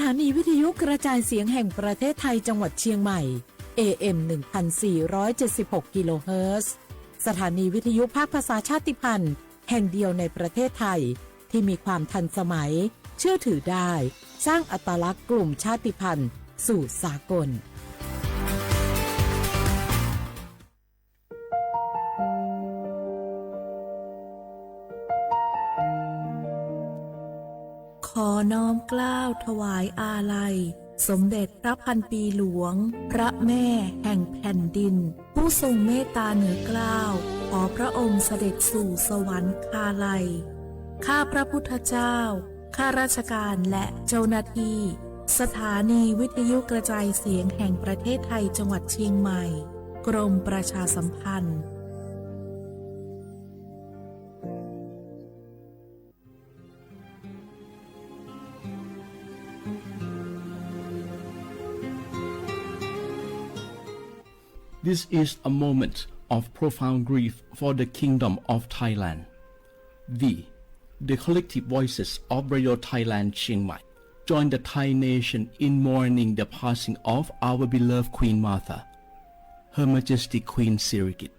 ถานีวิทยุกระจายเสียงแห่งประเทศไทยจังหวัดเชียงใหม่ AM 1476 กิโลเฮิรตซ์สถานีวิทยุภาคภาษาชาติพันธุ์แห่งเดียวในประเทศไทยที่มีความทันสมัยเชื่อถือได้สร้างอัตลักษณ์กลุ่มชาติพันธุ์สู่สากลขอน้อมเกล้าถวายอาลัยสมเด็จพระพันปีหลวงพระแม่แห่งแผ่นดินผู้ทรงเมตตาเหนือเกล้าขอพระองค์เสด็จสู่สวรรคาลัยข้าพระพุทธเจ้าข้าราชการและเจ้าหน้าที่สถานีวิทยุกระจายเสียงแห่งประเทศไทยจังหวัดเชียงใหม่กรมประชาสัมพันธ์This is a moment of profound grief for the Kingdom of Thailand. The collective voices of Radio Thailand Chiang Mai, join the Thai nation in mourning the passing of our beloved Queen Martha, Her Majesty Queen Sirikit.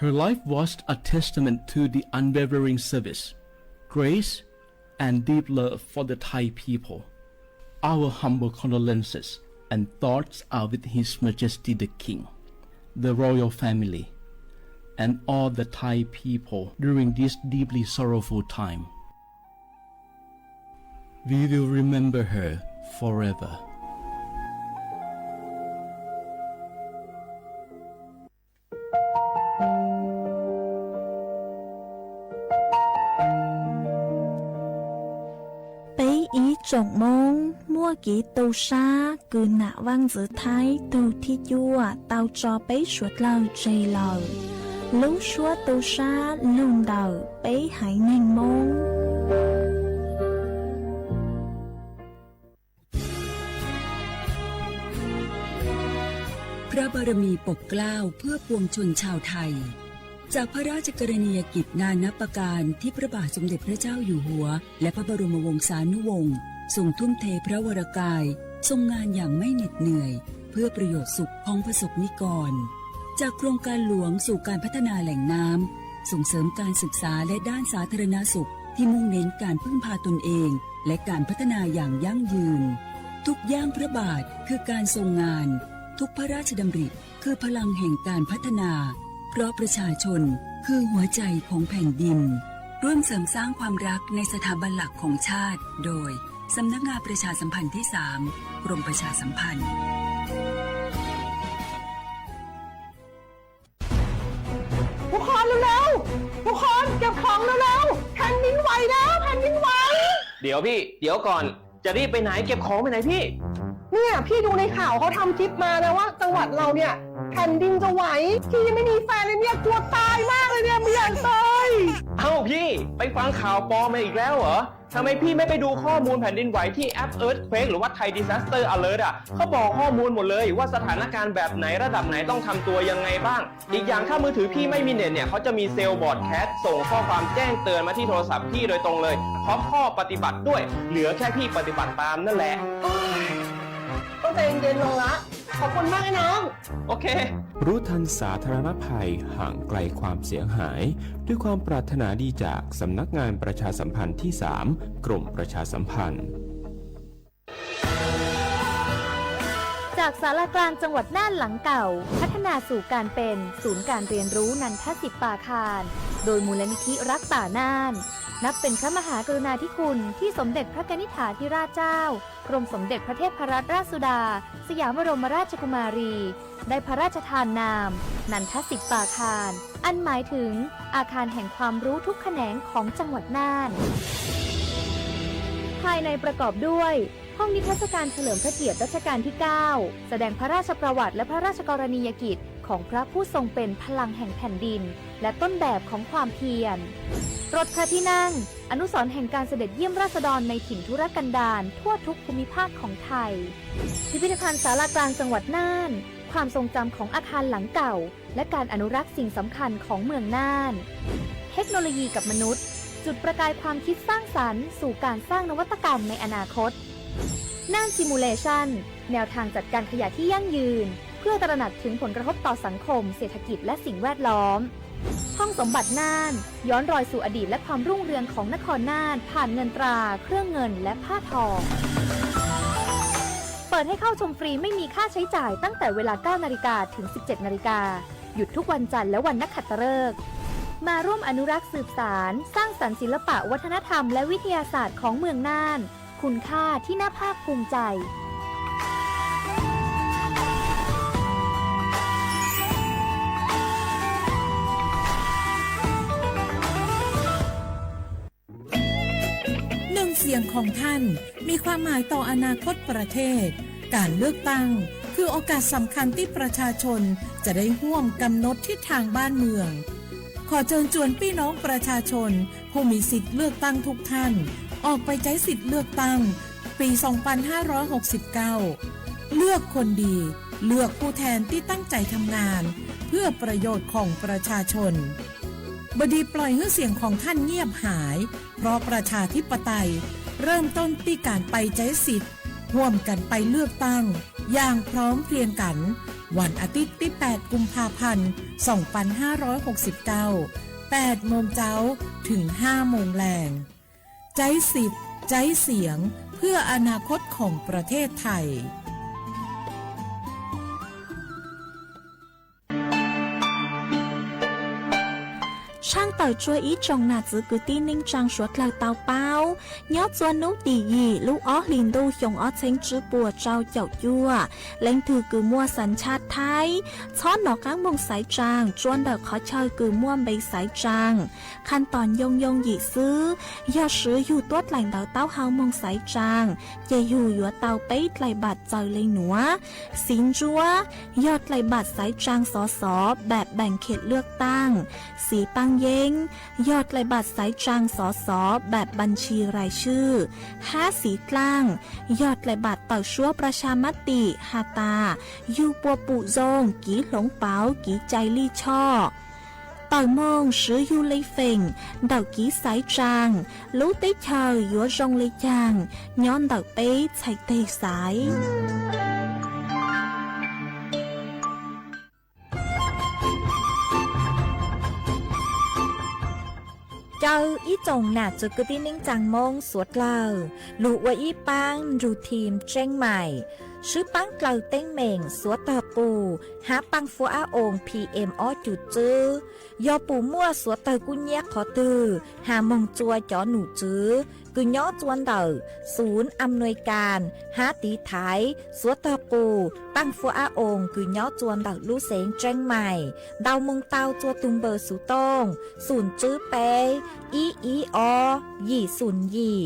Her life was a testament to the unwavering service, grace, and deep love for the Thai people. Our humble condolences and thoughts are with His Majesty the King, the royal family, and all the Thai people during this deeply sorrowful time. We will remember her forever. Trọng mong mua kỹ tàu xa cứ nạ văn giữa thái tàu thi chua tàu cho bấy suốt lời trì lời lúc suốt tàu xa lùn đời bấy hãy nên mong พระบารมีปกเกล้าเพื่อปวงชนชาวไทยจากพระราชกรณียกิจนานับประการที่พระบาทสมเด็จพระเจ้าอยู่หัวและพระบรมวงศานุวงศ์ทรงทุ่มเทพระวรกายทรงงานอย่างไม่เหน็ดเหนื่อยเพื่อประโยชน์สุขของประสบนิกรจากโครงการหลวงสู่การพัฒนาแหล่งน้ำส่งเสริมการศึกษาและด้านสาธารณสุขที่มุ่งเน้นการพึ่งพาตนเองและการพัฒนาอย่างยั่งยืนทุกย่างพระบาทคือการทรงงานทุกพระราชดำริคือพลังแห่งการพัฒนาเพราะประชาชนคือหัวใจของแผ่นดินร่วมเสริมสร้างความรักในสถาบันหลักของชาติโดยสำนักงานประชาสัมพันธ์ที่ 3 กรมประชาสัมพันธ์ทุกคนเร็วๆทุกคนเก็บของเร็วๆแผ่นดินไหวแล้วแผ่นดินไหวเดี๋ยวพี่เดี๋ยวก่อนจะรีบไปไหนเก็บของไปไหนพี่เนี่ยพี่ดูในข่าวเขาทำคลิปมานะว่าจังหวัดเราเนี่ยแผ่นดินจะไหวพี่ยังไม่มีแฟนเลยเนี่ยกลัวตายมากเลยเนี่ยไม่อยากตายเอ้าพี่ไปฟังข่าวปลอมมาอีกแล้วเหรอทำไมพี่ไม่ไปดูข้อมูลแผ่นดินไหวที่แอป Earthquake หรือว่า Thai Disaster Alert อ่ะเขาบอกข้อมูลหมดเลยว่าสถานการณ์แบบไหนระดับไหนต้องทำตัวยังไงบ้างอีกอย่างถ้ามือถือพี่ไม่มีเน็ตเนี่ยเขาจะมีเซลล์บอร์ดแคสส่งข้อความแจ้งเตือนมาที่โทรศัพท์พี่โดยตรงเลยพร้อมข้อปฏิบัติด้วยเหลือแค่พี่ปฏิบัติตามนั่นแหละต้องใจเย็นๆลงละขอบคุณมากไอ้น้องโอเครู้ทันสาธารณภัยห่างไกลความเสียหายด้วยความปรารถนาดีจากสำนักงานประชาสัมพันธ์ที่ 3 กรมประชาสัมพันธ์จากศาลากลางจังหวัดน่านหลังเก่าพัฒนาสู่การเป็นศูนย์การเรียนรู้นันทศิษย์ป่าคารโดยมูลนิธิรักป่าน่านนับเป็นพระมหากรุณาธิคุณที่สมเด็จพระกนิษฐาธิราชเจ้ากรมสมเด็จพระเทพรัตนราชสุดาสยามบรมราชกุมารีได้พระราชทานนามนันทศิษย์ป่าคารอันหมายถึงอาคารแห่งความรู้ทุกแขนงของจังหวัดน่านภายในประกอบด้วยห้องนิทรรศการเฉลิมพระเกียรติรัชกาลที่ 9 แสดงพระราชประวัติและพระราชกรณียกิจของพระผู้ทรงเป็นพลังแห่งแผ่นดินและต้นแบบของความเพียรรถพระที่นั่งอนุสรณ์แห่งการเสด็จเยี่ยมราษฎรในถิ่นทุรกันดารทั่วทุกภูมิภาคของไทยพิพิธภัณฑ์ศาลากลางจังหวัดน่านความทรงจำของอาคารหลังเก่าและการอนุรักษ์สิ่งสำคัญของเมืองน่านเทคโนโลยีกับมนุษย์จุดประกายความคิดสร้างสรรค์สู่การสร้างนวัตกรรมในอนาคต น่านซิมูเลชันแนวทางจัดการขยะที่ยั่งยืน เพื่อตระหนักถึงผลกระทบต่อสังคมเศรษฐกิจและสิ่งแวดล้อมห้องสมบัติน่านย้อนรอยสู่อดีตและความรุ่งเรืองของนครน่านผ่านเงินตรา เครื่องเงินและผ้าทอง เปิดให้เข้าชมฟรีไม่มีค่าใช้จ่ายตั้งแต่เวลา 9 นาฬิกาถึง 17 นาฬิกาหยุดทุกวันจันทร์และวันนักขัตฤกษ์มาร่วมอนุรักษ์สืบสารสร้างสรรค์ศิลปะวัฒนธรรมและวิทยาศาสตร์ของเมืองน่านคุณค่าที่น่าภาคภูมิใจ หนึ่งเสียงของท่านมีความหมายต่ออนาคตประเทศการเลือกตั้งคือโอกาสสำคัญที่ประชาชนจะได้ร่วมกำหนดทิศทางบ้านเมืองขอเชิญชวนพี่น้องประชาชนผู้มีสิทธิ์เลือกตั้งทุกท่านออกไปใช้สิทธิ์เลือกตั้งปี 2569 เลือกคนดีเลือกผู้แทนที่ตั้งใจทำงานเพื่อประโยชน์ของประชาชนบดีปล่อยให้เสียงของท่านเงียบหายเพราะประชาธิปไตยเริ่มต้นที่การไปใช้สิทธิ์ร่วมกันไปเลือกตั้งอย่างพร้อมเพรียงกันวันอาทิตย์ที่ 8 กุมภาพันธ์ 2569 8 โมงเช้าถึง 5 โมงแลงใช้สิทธิ์ใช้เสียงเพื่ออนาคตของประเทศไทยช่างเต่าช่วยอีจงหนาจื้อกือตีนิ่งจังชวดเหล่าเตาเป้ายอดจวนนุตียีลูกอ้อลินดูยงอ้อเชงจื้อปัวเจ้าเจ้ายั่วเล่งถือกือมัวสัญชาติไทยช้อนหนอกก้างมงสายจางจวนเดอขอเชยกือมัวใบสายจางขั้นตอนยงหยีซื้อยอดซื้ออยู่ตัวไหลเตาเต้าเฮามงสายจางจะอยู่ยัวเตาไปไหลบัดเจอเลยหนัวสินจัวยอดไหลบัดสายจางสอสอแบบแบ่งเขตเลือกตั้งสีปังเย้งยอดไหลบัตรสายจางสอสอแบบบัญชีรายชื่อ5สีกลางยอดไหลบัตรต่อชั่วประชามติฮาตายูปัวปุโจงกีหลงเปากีใจลี่ช่อต่อยมองซื้อยูเลยเฟ่งเดากีสายจางรู้ได้เชยยัวจงเลยจางย้อนเดาเป๊ะใส่เตะสายเจ้าอีจงหนาจุกตีนิ่งจังมงสวดเล่าลูกว่าอีปังรูทีมเจ้งใหม่ชื่อปังเกลาเต้งเหม่งสวดตาปูหาปังฟัวอาองพีเอ็มออจุดจื้อยอปูมั่วสวดตากุญแยกขอตือหามงจัวจอหนูจื้อกุญย้อจวนเดอศูนย์อำนวยการหาตีไทยสวดตาปูปังฟัวอาองกุญย้อจวนเดอลู่เสงเจ้งใหม่ดาวมงเตาจัวตุงเบอร์สุตงศูนย์จื้อเปอีอยี่ศูนย์ยี่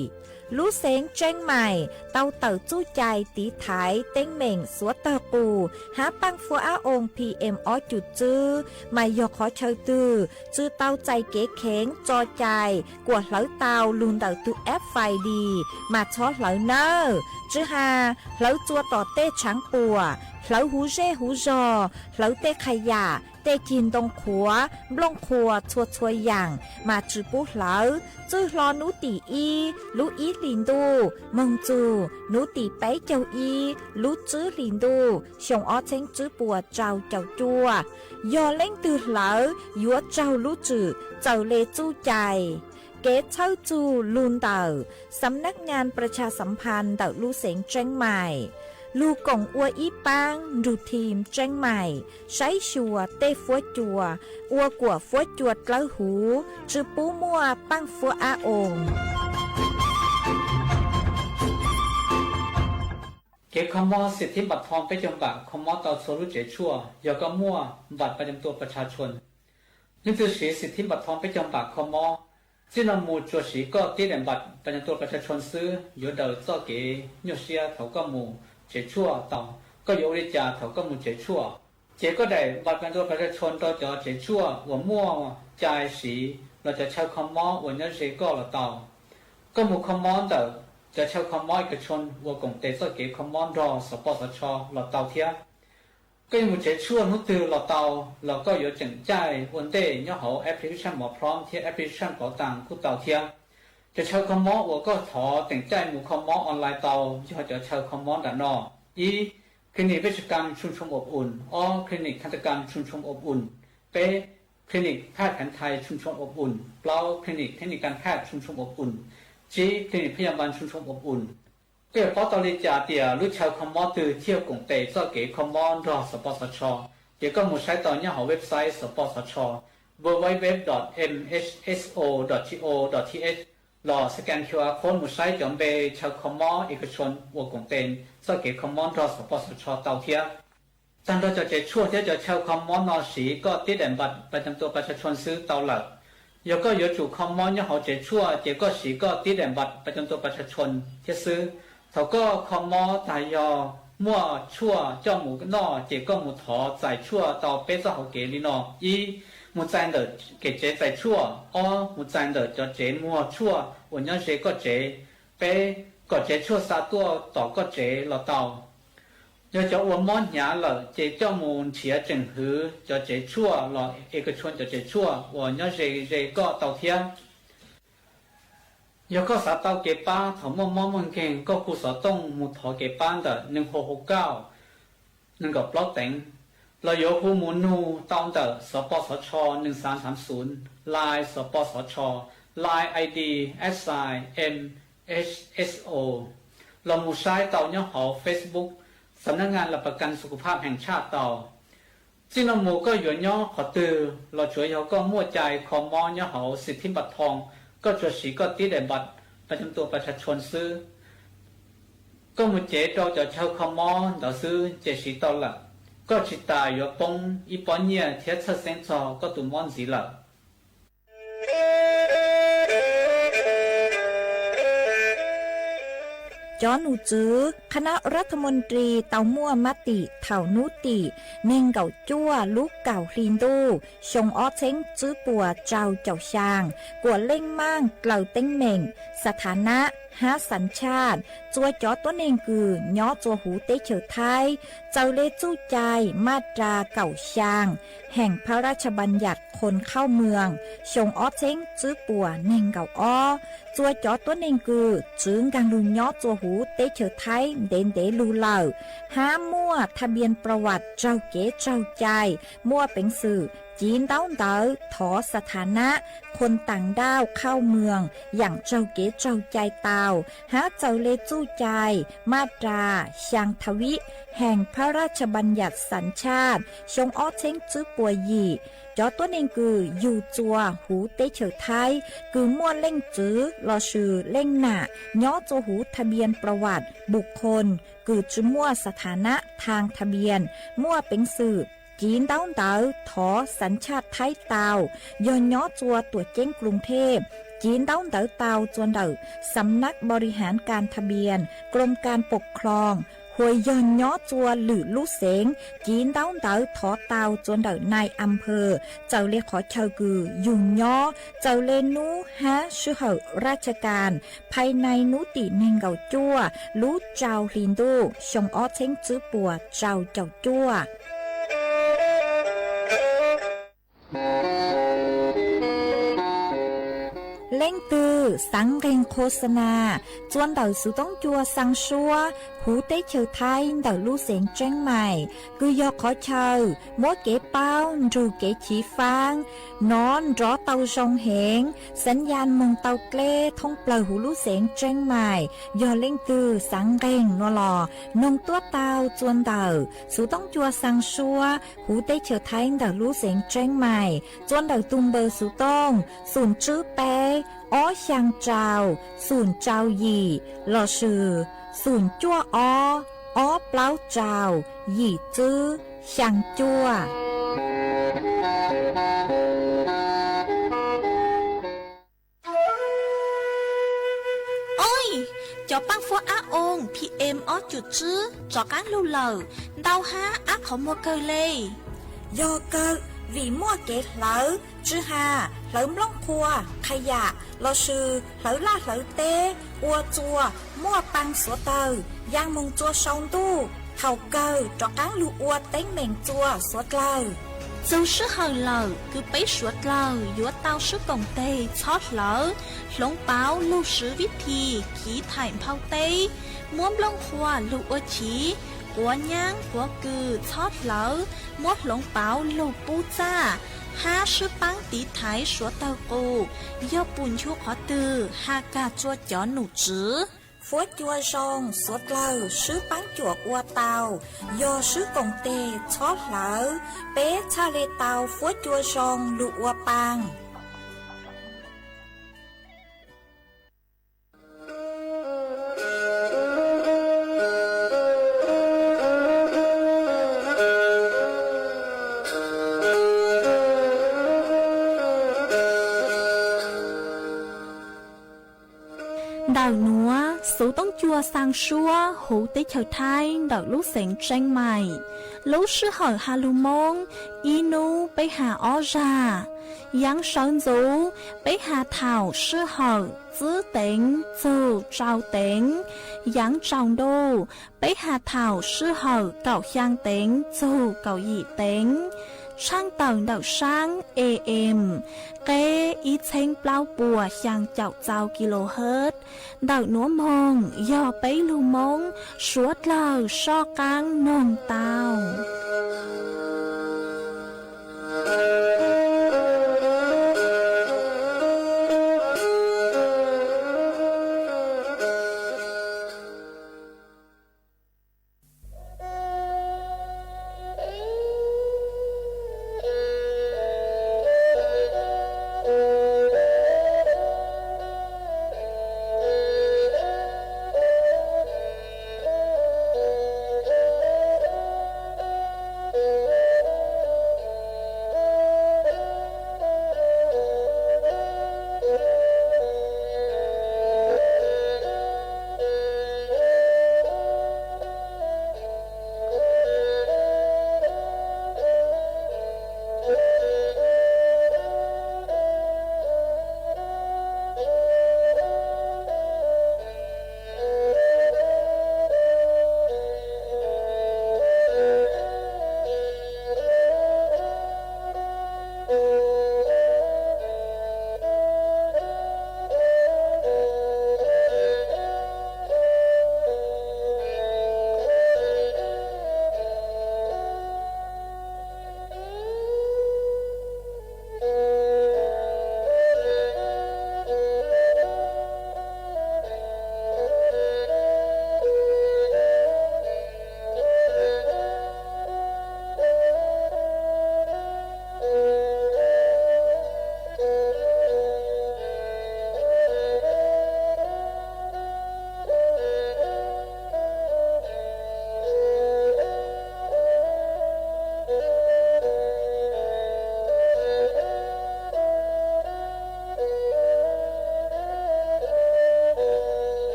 ลู่เสงเจ้งใหม่เตาเต่าจู้ใจตีไถเต้งเหม่งสวดเตอปูหาปังฟัวอาองพีเอ็มออจุดจื้อไม่ยอขอเชยตือจื้อเตาใจเก๋เข็งจอใจกวดเหลาเตาลุนเตาตุแอฟไฟดีมาช้อเหลาเนอจื้อหาเหลาจัวต่อเต้ช้างปัวเหลาหูเร่หูจอเหลาเต้ขยะเต้กินตรงขัวบลงขัวชัวชัวอย่างมาจื้อปูเหลาจื้อรอนูตีอีลูอีลินดูมงจูนูตีไปเจ้าอีลูจื้อลินดูชงอ้อเชงจื้อปัวเจ้าจัวยอเล่งตือเหลายัวเจ้าลูจื้อเจ้าเลจู้ใจเกตเช่าจูลุนเต่าสำนักงานประชาสัมพันธ์เต่าลู่เสงเจ้งใหม่ลูกงอัวอีปังรูทีมเจ้งใหม่ใช้ชัวเต้ฟัวจัวอัวกัวฟัวจวดเล้าหูจือปูมัวปังฟัวอาองเก็บคำว่าสิทธิบัตรทองไปจำบัตรคำว่าต่อโซลุเจชั่วยาก็มั่วบัตรประจำตัวประชาชนนี่คือสีสิทธิบัตรทองไปจำบัตรคำว่าที่เรามูจัวสีก็ตีเด่นบัตรประจำตัวประชาชนซื้ออยู่เดินจ่อเก๋ยเสียเถาก็มูเจชั่วต่อก็อยู่ในจ่าเถาก็มูเจชั่วเจก็ได้บัตรประจำตัวประชาชนต่อจอเจชั่วหัวมั่วใจสีเราจะใช้คำว่าวันนี้เจก็เราต่อก็มูคำว่าเดินจะใช้คำว่าเอกชนวัวกงเตสเกคำว่ารอสปสชเราเตาเทียก็ยังมุเจชั่วนุตือเราเตาเราก็อยู่จังใจวันเดย์ย่อเขาแอปพลิเคชันหมอพร้อมที่แอปพลิเคชันเป๋าตังคู่เตาเทีย จะเช่าคอมมอ我ก็ถอแต่งใจหมู่คอมมอออนไลน์เตาที่เขาจะเช่าคอมมอด้านนอกอีคลินิกเวชกรรมชุมชนอบอุ่นออคลินิกทันตกรรมชุมชนอบอุ่นเปคลินิกแพทย์แผนไทยชุมชนอบอุ่นเปล่าคลินิกเทคนิคการแพทย์ชุมชนอบอุ่นจีคลินิกพยาบาลชุมชนอบอุ่นเกี่ยวกับตอนนี้จ่าเตียรู้ชาวคอมมอตือเที่ยวกงเตะก็เก๋คอมมอรอสปสชเกี่ยวกับหมู่ใช้ตอนนี้หาเว็บไซต์สปสชwww.mhso.go.th รอสแกน QR Code หมู่ใช้จอมเบชาวคอมมอเอกชนวัวกงเตนก็เก๋คอมมอรอสปสชเตาเทียจันเราจะช่วงที่จะชาวคอมมอนอสีก็ติดแดนบัตรประจำตัวประชาชนซื้อเตาหลักแล้วก็有主คอมมอนยังเขาจะชั่วเจก็สีก็ติดแดนบัตรประจำตัวประชาชนที่ซื้อเขาก็คอมมอตายอมั่วชั่วเจ้าหมูนอเจก็หมูถอใส่ชั่วเตาเป๊ะเจ้าเขาเกลีนออีหมูใจเดอเกเจใส่ชั่วอ๋อหมูใจเดอจะเจมั่วชั่ววันนี้เจก็เจเป๊ะก็เจชั่วซาตัวต่อก็เจเราเตา要叫我们伢了，这叫我们企业整合，叫这错了，一个村叫这错，我要这个稻田，要个啥稻给班，头毛毛们看个故事动木头给班的，能好好搞，能够不等。เรา有户门路到的สปสช1330 Line สปสช Line ID SIMHSO เราหมู่ใช้เตาเนี่ยหอ Facebookสำนักงานหลักประกันสุขภาพแห่งชาติเตาจีนหมู่ก็อยู่ย่อขอตือเราช่วยเขาก็มั่วใจคอมอย่อเขาสิทธิบัตรทองก็จะสีก็ติดแต่บัตรประจำตัวประชาชนซื้อก็มุ่งเจเราจะเช่าคอมเราซื้อเจสีเตาละก็ชิตายอยู่ปงอีปอนเนี่ยเทียบเส้นจอก็ตุ่มมอนสีละจอหนูจื้อคณะรัฐมนตรีเตามั่วมติเถ่านุติเน่งเก่าจั่วลูกเก่าลินดูชงอ้อเช้งจื้อปัวเจ้าเจ้าชางกวดเล่งมั่งเกล่าเต้งเหม่งสถานะหาสัญชาติจัวจอตัวเน่งกือย่อจัวหูเตเฉอไทยเจ้าเลจู้ใจมาตราเก่าชางแห่งพระราชบัญญัติคนเข้าเมืองชงอ้อเช้งจื้อปัวเน่งเก่าอ้อจัวจอตัวเน่งกือจื้งกังลุนย่อจัวหูเตเฉอไทยเด่นเดลูเหล่าห้ามั่วทะเบียนประวัติเจ้าเก๋เจ้าใจมั่วเป็นสื่อจีนเต้าเต๋อถอสถานะคนต่างด้าวเข้าเมืองอย่างเจ้าเก๋เจ้าใจเตาหาเจ้าเลจู้ใจมาตราช่างทวิแห่งพระราชบัญญัติสัญชาติชงอ้อเช้งจื้อปัวหยี่จอตัวเองคืออยู่จัวหูเตเฉอไทยคือมั่วเล่งจื้อรอชื่อเล่งหน้าย่อจัวหูทะเบียนประวัติบุคคลคือจื้อมั่วสถานะทางทะเบียนมั่วเป็นสื่อจีนเต้าเต๋อถอสัญชาติไทยเตาย้อนย่อจัวตัวเจ้งกรุงเทพจีนเต้าเต๋อเตาจวนเดอสำนักบริหารการทะเบียนกรมการปกครองหวยย้อนย่อจัวหรือลู่เสงจีนเต้าเต๋อถอเตาจวนเดอนายอำเภอเจ้าเลขอเชากือยุ่งย่อเจ้าเลนูฮะชื่อเหอราชการภายในนุติเนงเกาจัวลู่เจ้าลินดูชงอ้อเช้งจื้อปัวเจ้าจัวเล่งตือสังเรงโฆษณาจวนเดาสุต้องจัวสังชัวหูเต้เฉอไทยเดาลู่เสียงเจ้งใหม่คือยอขอเชอมัวเก๋เป้ารูเก๋ฉีฟางนอนรอเตาชงเหงสัญญาณมงเตาเกล้ท่องเปล่าหูลู่เสียงเจ้งใหม่ยอเล่งตือสังเรงนัวหล่อนงตัวเตาจวนเดาสุต้องจัวสังชัวหูเต้เฉอไทยเดาลู่เสียงเจ้งใหม่จวนเดาตุมเบอร์สุต้องศูนย์จื้อเป้อ้อช่างเจ้าศูนย์เจ้าหยี่หล่อชื่อศูนย์จั่วอ้อเปล่าเจ้าหยี่จื้อช่างจั่วโอ้ยจอปังฟัวอาองพีเอ็มอ้อจุดจื้อจอการลูเหล่าดาวฮาอาขอมัวเกยเลยโยเกิvì mua kế lỡ chứ hà lỡ lông cua khai dạ lo sư lỡ la lỡ tê ua chua mua băng số tờ giang mông chua sông tu thầu cơ cho cán lu ua tính mình chua số tờ dù sư hờ lờ cứ bấy suốt lờ dúa tao sư cổng tê chót lỡ lông báo lưu sứ viết thì khí thải phao tê muốn lông khoa lưu ơ chí của nhang của cừ chót lỡ mốt lông báo lưu pu cha ha sư băng tí thái số tàu cô do bùn chua khó từ ha ca chua chó nụ chứ Phốt chua rong suốt lờ sứ bắn chuột qua tàu do sứ công tê chót lỡ bé cha lê tàu phốt chua rong lụ qua bang. Đào núa, số tông chua sang xua, hữu tế chờ thai, đào lúc sảnh tranh mày. Lúc sư hỏi hà lù mông, inu bấy hà ó ra. Giáng sơn dũ, bấy hà thảo sư hỏi, giữ tính, dù trao tính. Giáng trọng đô, bấy hà thảo sư hỏi, cậu giang tính, dù cậu dị tính. Sang tầng đậu sáng AM kế ý chênh bao bùa sang chậu chào kHz đậu núa mông do bấy lưu mông suốt lờ so căng nông tàu.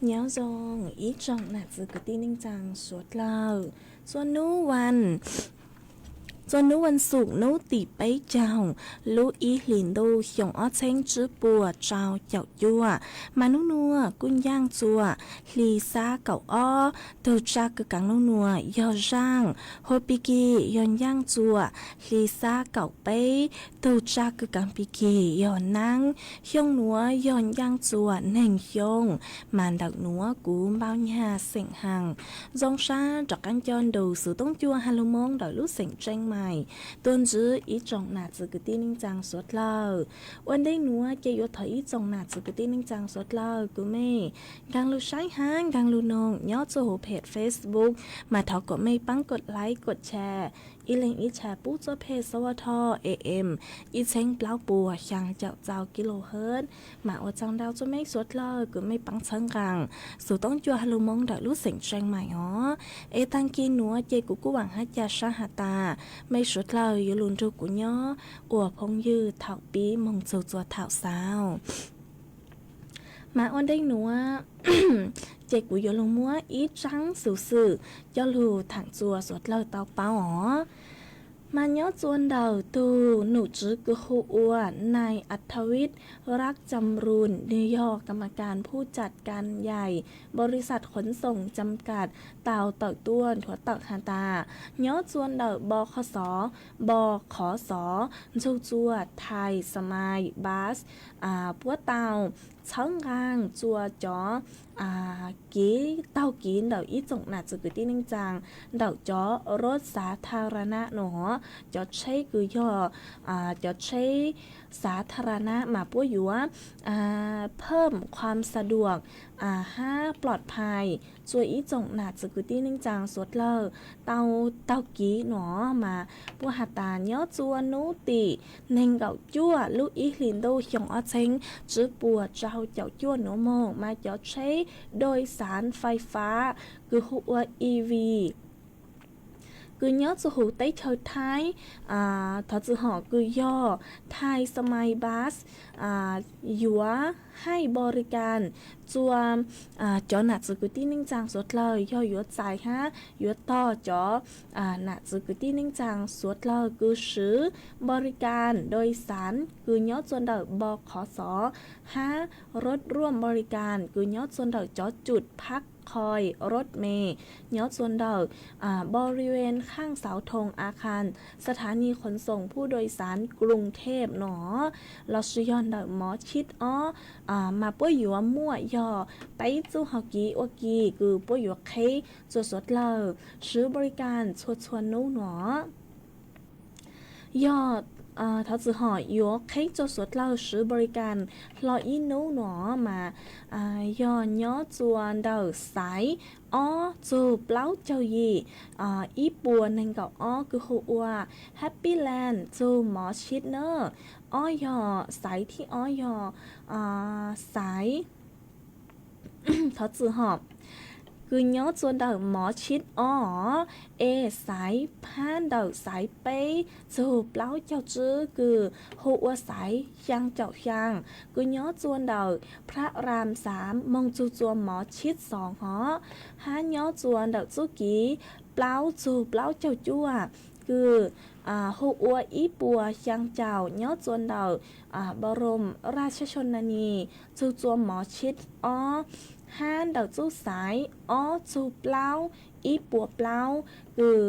Nhớ dòng ý trọng là dự cái tin ninh rằng suốt lờ xuân núวันศุกร์นู้ตีไปเจ้าลูอีหลินดูหยงอ้อเช้งจื้อปัวเจ้าเจ้ายัวมานุนัวกุ้นย่างจัวลีซาเก่าอ้อเตาจากกกังนัวยอร่างโฮปิกียอนย่างจัวลีซาเก่าไปเตาจากกกังปิกียอนนั่งหยงนัวยอนย่างจัวแหน่งหยงมันดักนัวกูbao nhà sỉnh hàng dòng saจากกันจอนดูสื่อต้องจัวฮาโลมงดอยลูกเสียงเจงใหม่ต้นจื้ออีจงหนาจื้อกตีนิ่งจังสดเลอวันได้หนัวเจียวถอยอีจงหนาจื้อกตีนิ่งจังสดเลอกูไม่กังลูใช้ห้างกังลูนงย่อโจโหเพจ Facebook มาเท่าก็ไม่ปังกดไลค์กดแชร์ อีเล็งอีแฉปู้เจ้าเพศสวทเอมอีเช้งเปล่าปัวช่างเจ้าเจ้ากิโลเฮิรตซ์หมาว่าจังดาวจะไม่สวดเลยก็ไม่ปังเชิงกังสู่ต้องจัวฮัลโหลมงดารู้เสียงแรงใหม่อ๋อตังกินหนัวเจกูกูหวังฮัจยาชาหาตาไม่สวดเลยอยู่ลุนจูกุย่ออัวพงยืดเถาปีมงจูจัวเถาสาวมาออนได้หนัว เจกูยอลงมัวอีจังสื่อยอลูถังจัวสวดเลยเตาเปาอ๋อมาย้อจวนเดาตูหนูจื้อกุฮูอัวนายอัธวิทย์รักจำรูนนิวยอร์กกรรมการผู้จัดการใหญ่บริษัทขนส่งจำกัดเต่าเต่าต้วนถั่วเต่าฮาตาย้อจวนเดาบคสบขสจูจัวไทยสมัยบาสปัวเต่าเชิงกลางจัวจ๋อกีเต้ากินเดาอีจงหนาจือที่นึงจังเดาจ๋อรถสาธารณะหนอจ๋อใช้คือย่อจ๋อใช้สาธารณะมาปัวอยู่ว่าเพิ่มความสะดวกห้าปลอดภัยจัวอีจงหนาจือที่นึงจังสวดเลอเต้ากีหนอมาปัวหาตาเนาะจัวนูติเน่งเกาจั่วลูกอีหลินโดหยงอ้อเชงจื้อปัวเจ้าเจ้าจั่วหนูโมงมาจ๋อใช้โดยสารไฟฟ้าคือหัว EV คือย้อจะหูใต้เธอท้ายถอดจือหอคือย่อไทยสมัยบัสยัวให้บริการจัวจอหนักจือกุตี้นิ่งจางสวดเลยย่อยัวใจฮะยัวต่อจอหนักจือกุตี้นิ่งจางสวดเลยคือซื้อบริการโดยสารคือย้อจนเดบขส5รถร่วมบริการคือย้อจนเดจอจุดพักคอยรถเมย์ย้อนส่วนเดาบริเวณข้างเสาธงอาคารสถานีขนส่งผู้โดยสารกรุงเทพหนอเราชย้อนเดาหมอชิดมาป่วยอยู่ว่ามั่วยอไปจูฮากีโอกีคือป่วยอยู่เคจวดสดเลอซื้อบริการชวนนู้หนอยอด他只好有可以做所老师บริการรออีนู้หนอมาย้อนย้อจวนเดาสายจูเปล่าเจ้ายีอีปัวหนึ่งกับคือหัวแฮปปี้แลนด์จูหมอชิดเนอร์ยอสายที่ยอสาย他只好คือย้อจวนเดาหมอชิดสายพานเดาสายเป้จูเปล่าเจ้าจื้อคือหัวสายยังเจ้ายังคือย้อจวนเดาพระราม3มงจูจวนหมอชิด2หาย้อจวนเดาจุกีเปล่าจูเปล่าเจ้าจั่วคือหัวอีปัวยังเจ้าย้อจวนเดาบรมราชชนนีจูจวนหมอชิดห้านเดาจูสายจูเปล่าอีปัวเปล่าคือ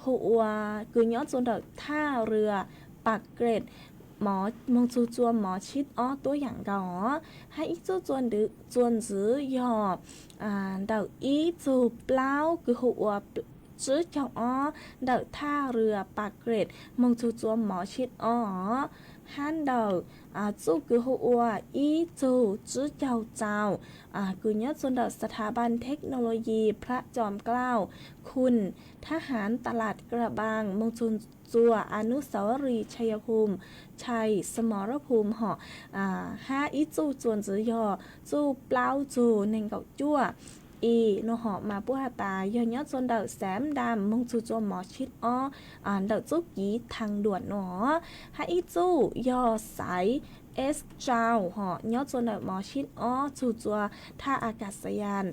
หัวคือย้อนจนเดาท่าเรือปากเกร็ดหมอมงจูจวนหมอชิดตัวอย่างเก่าให้อีจูจวนดือจวนจื้อยอเดาอีจูเปล่าคือหัวจื้อเจ้าเดาท่าเรือปากเกร็ดมงจูจวนหมอชิดฮันเดาจูคือหัวอีจูจื้อเจ้าคือย้อนจนเดาสถาบันเทคโนโลยีพระจอมเกล้าคุณทหารตลาดกระบังมงจุนจัวอนุสาวรีย์ชัยภูมิชัยสมรภูมิห้าอีจูจวนจื้อยอจูเปล่าจูเน่งเก่าจั่วโนหอมาปัวตายย้อนจนเดาแสมดำมงจูจวหมอชิดเดาจูกีทางด่วนหนอให้อีจูยอสายเจ้าย้อนจนเดาหมอชิดจูจัวท่าอากาศยาน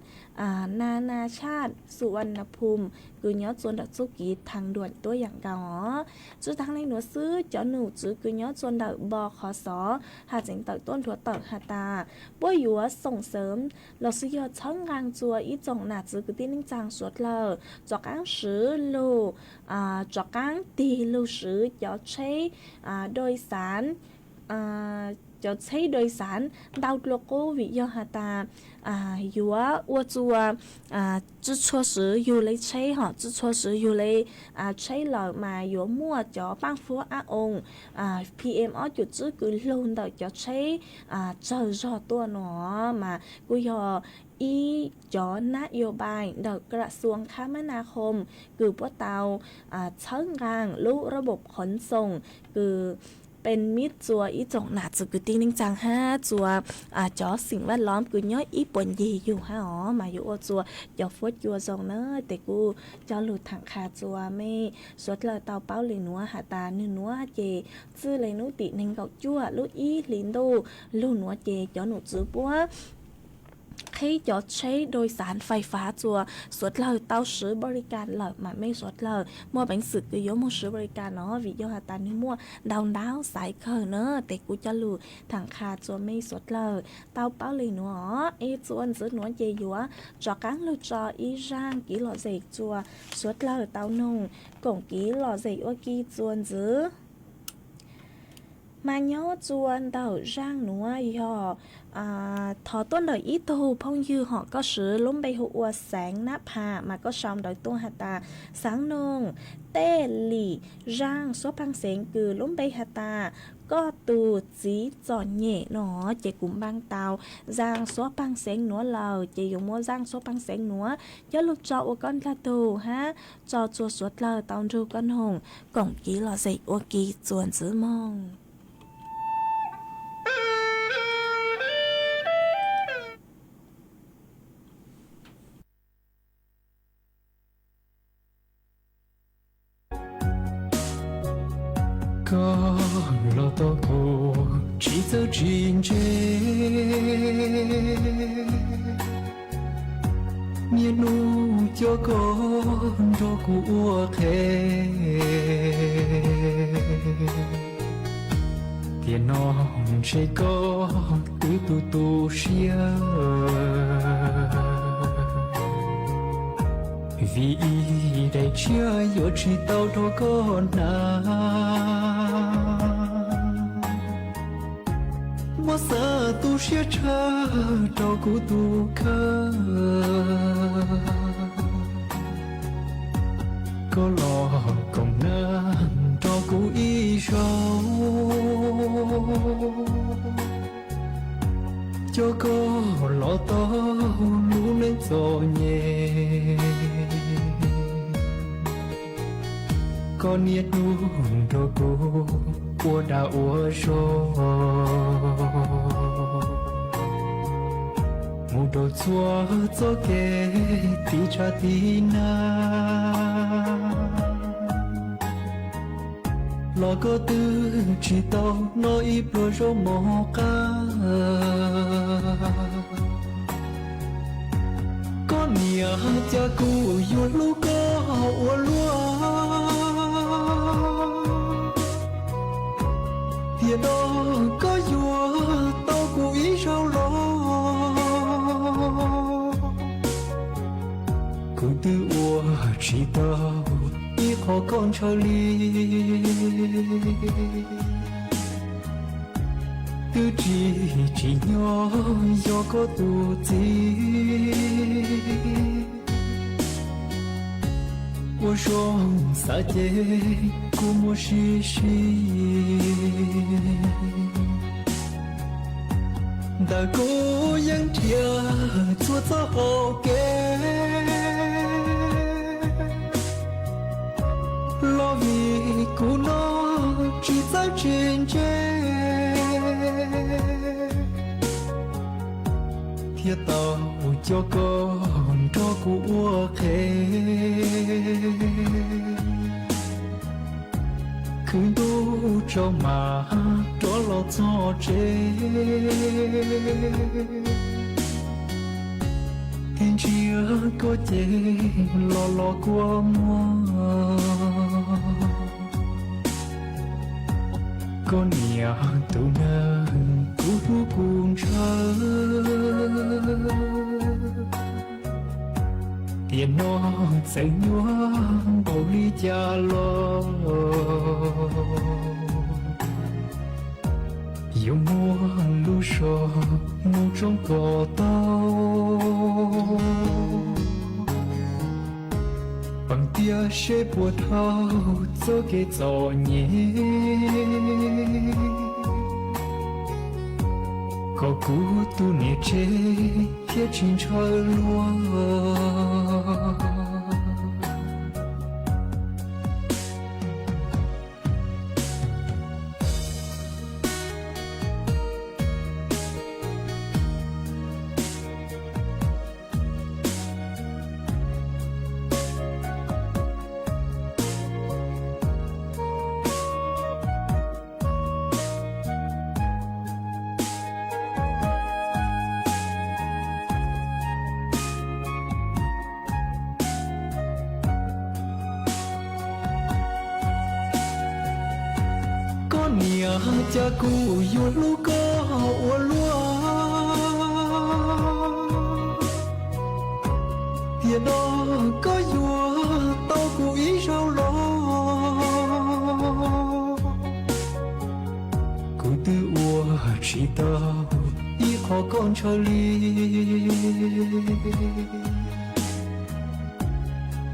นานาชาติสุวรรณภูมิคือย้อนจนเดาจูกีทางด่วนตัวอย่างเก่าจูทางในหนูซื้อจอหนูจื้อคือย้อนจนเดาบขสหาจิงเต่าต้นถั่วเต่าหาตาป่วยอยู่ส่งเสริมเราซื้อยอดช่องกลางจัวอีจงหนาจื้อคือที่นิ่งจางสวดเลอจอกก้างซื้อลูจอกก้างตีลูซื้อยอดใช้โดยสารจะใช้โดยสารดาวโลโก้วิยหาตาอยู่ว่าจัวจื้อชัวซื้ออยู่เลยใช้จื้อชัวซื้ออยู่เลยใช้หล่อมาอยู่มั่วจ่อปังฟัวองPM จุดจื้อคือลงเดาจะใช้เจอรอตัวหนอมากูยอ อีจอนโยบายดอกกระทรวงคมนาคมคือพวกเตาเชิงรางลุระบบขนส่งคือเป็นมิตรจัวอีจงหนาจะคือติ้งนิ่งจังห้าจัวจอสิ่งแวดล้อมคือย้อยอีป่นยีอยู่ฮะอ๋อมาอยู่จัวจอฟดจัวจงเนอแต่กูจอหลุดถังคาจัวไม่สดเลยเตาเป้าเลยนัวหาตาเนื้อนัวเจซื้อเลยนุตินิ่งเกาจั่วลุอีลินดูลุนัวเจจอหนูจื้อปัวkhi cho chế đôi sản phai phá chùa suốt lời tao sử bari can lời mà mấy suốt lời mua bánh sực cứ giống một sử bari can nó vì do hà ta nếu mua đau đáo sải khờ nữa đểกูcho lù thằng kha chùa mấy suốt lời tao báo lì nữa ý chuan giữ nữa chê dúa cho cán lưu cho ý rang kỹ lọ dày chùa suốt lời tao nung cổng kỹ lọ dày ô kỳ chuan giữ mà nhớ chuan đầu rang nữa yo thọ tuân đời ý tu phong dư họ có sự lúng bay hụa sáng nắp hà mà có xong đời tuân hạt ta sáng nông tê lì rang số băng sáng cử lúng bay hạt ta có tù chí giỏ nhẹ nó chỉ cũng băng tàu giang số băng sáng nữa lờ chỉ dùng mua giang số băng sáng nữa cho lúc cho ô con là tù ha cho chua suốt lờ tàu ru con hùng cổng ký lò dậy ô kỳ chuồn giữ mong có lo to cô chỉ giờ chuyện chế miền nu cho con cho cô khe tiền nó sẽ có từ tu tu xia vì đây chưa có chỉ tao cho con na mua sợ tu sẽ chờ cho cô tu khờ có lo còn nơ cho cô ý sâu cho cô lo to lũ lên gió nhẹ con nhiệt nu cho cô của đã ua sô một đồ chua cho kê tí cha tí na lo có tư chỉ tao nói ít rồi cho mò cá con nhà cha cô yêu lu có ua lúa tiền đó có vua tao cũng ý sao lo cứ tư ua chỉ tao ý họ con cho ly tư chỉ nhỏ do có tu gì我说撒姐，姑莫西西，大姑ยังเทีย做做好嘅，老为姑孬只在真正，铁道就con cho của khê cứ đu cho mà cho lo cho chế thiên chia có chế lo của mua con nhà tụ nơ cú cùng chờ tiền nó sẽ nhua bầu ly cha lo yêu mua lu sò mua trong cỏ tao bằng tia sẽ buồn thao cho cái gió nhẹ có cú tu nè chế thiết trên trời lúa nia cha cu yu lu có ua lúa tiền đó có yu tao cu ý sao lo cu tư ua chỉ tao ý họ con cho li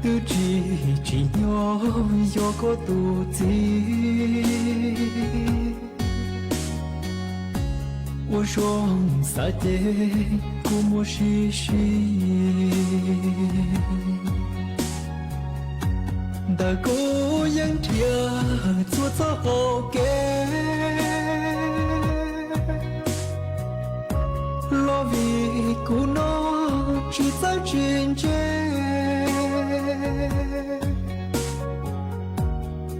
tư chỉ nhỏ do có tu gì我说撒的古莫西西，大哥ยังเทีย做做好嘅，罗维古诺只在真正，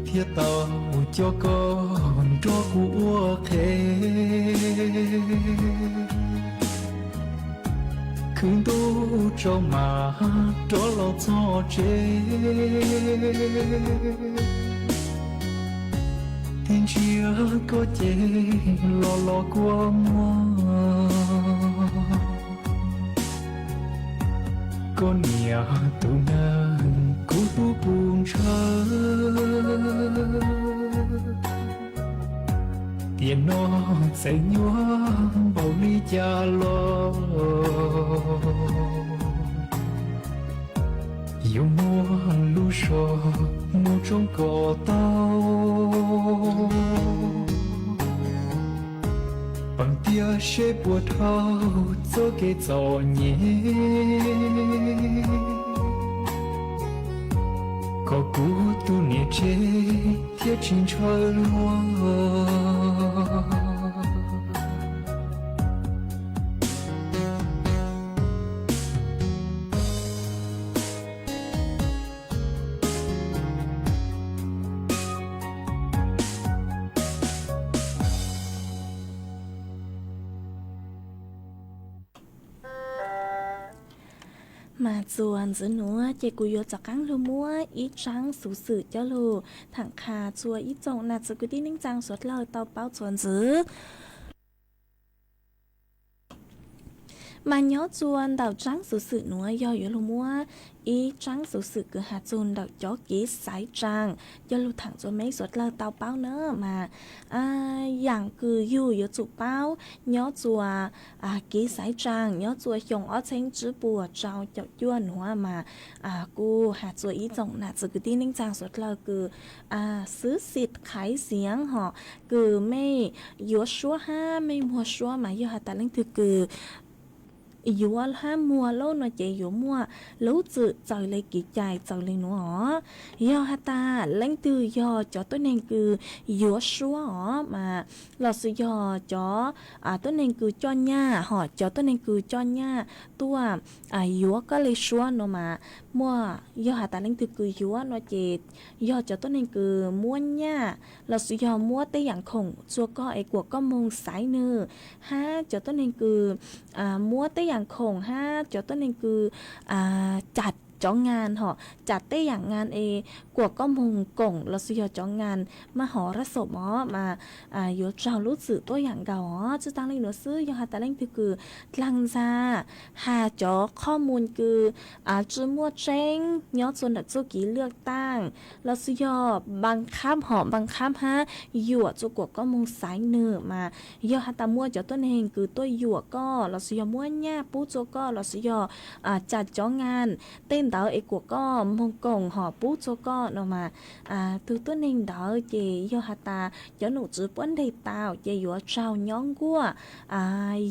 铁道就con cho của thế khương tu cho mà cho lo cho chế thiên chia có chế lo qua mua con nhà tu nang cú tu buồn chơi tiền nó sẽ nhua bao ly cha lo yêu mua lu sò mua trong cỏ tao bằng tia sẽ buồn thao cho cái gió nhẹ có cú tu nè chế thiết trên trời lúa mà chuồn giữa núa chỉ cùi yo chọc cắn lu múa ý trắng sủ sử cho lu thẳng khà chùa ý trồng nạt sự cứ đi ninh trang suốt lời tàu bao chuồn giữ mà nhớ chuồn đào trắng sủ sử núa do yo lu múa ý trắng sủ sử cứ hạt chuồn đào chó ký sải trang do lu thẳng cho mấy suốt lời tàu bao nữa màอย่างคืออยู่อยู่จุเป้าย้อจัวกีสายจางย้อจัวหยงอ้อเช้งจื้อปัวเจ้าเจ้าย้วนหัวมากูหาจัวอีจงน่ะจะคือที่นิ่งจางสุดเลยคือซื้อสิทธิ์ขายเสียงหอคือไม่ยัวชัวห้าไม่มัวชัวมาย่อหาตาเล่งคืออยู่ว่าห้ามมัวโลนเจอยู่มัวรู้จืดใจเลยกี่ใจใจเลยหนูอ๋อยอฮัตตาเล่งตือยอจอตัวเองคือยัวชัวอ๋อมาเราซื้อยอจอตัวเองคือจอนหญ้าหอจอตัวเองคือจอนหญ้าตัวยัวก็เลยชัวโนมามัวยอฮัตตาเล่งตือคือยัวนเจยอจอตัวเองคือม้วนหญ้าเราซื้อยอมัวแต่อย่างคงชัวก็ไอ้กวกก็มงสายเนื้อห้าจอตัวเองคือมัวแต่อย่างคงห้าจอต้นเองคือจัดจ้องงานหอจัดได้อย่างงานกวก็มงกงเราสิยจ้องงานมาหอระศพมาอยู่เจ้ารู้สึกตัวอย่างเก่าจะตั้งเลยหนูซื้อยอหาแต่เล่นคือลังซาหาจอข้อมูลคือจื้อมัวเจ้งย้อนส่วนดักจุกีเลือกตั้งเราสิยบังคับหอบังคับฮะอยู่จุกวก็มงสายเนื้อมายอหาแต่มัวจอต้นเองคือตัวอยู่ก็เราสิยมัวหญ้าปู้จุก็เราสิยจัดจ้องงานเต้น nên đó ấy của có mong cổng họ bút cho có nó mà từ tôi nên đó chị do hạt ta cho nụ chữ vấn đề tao chị vừa trao nhón của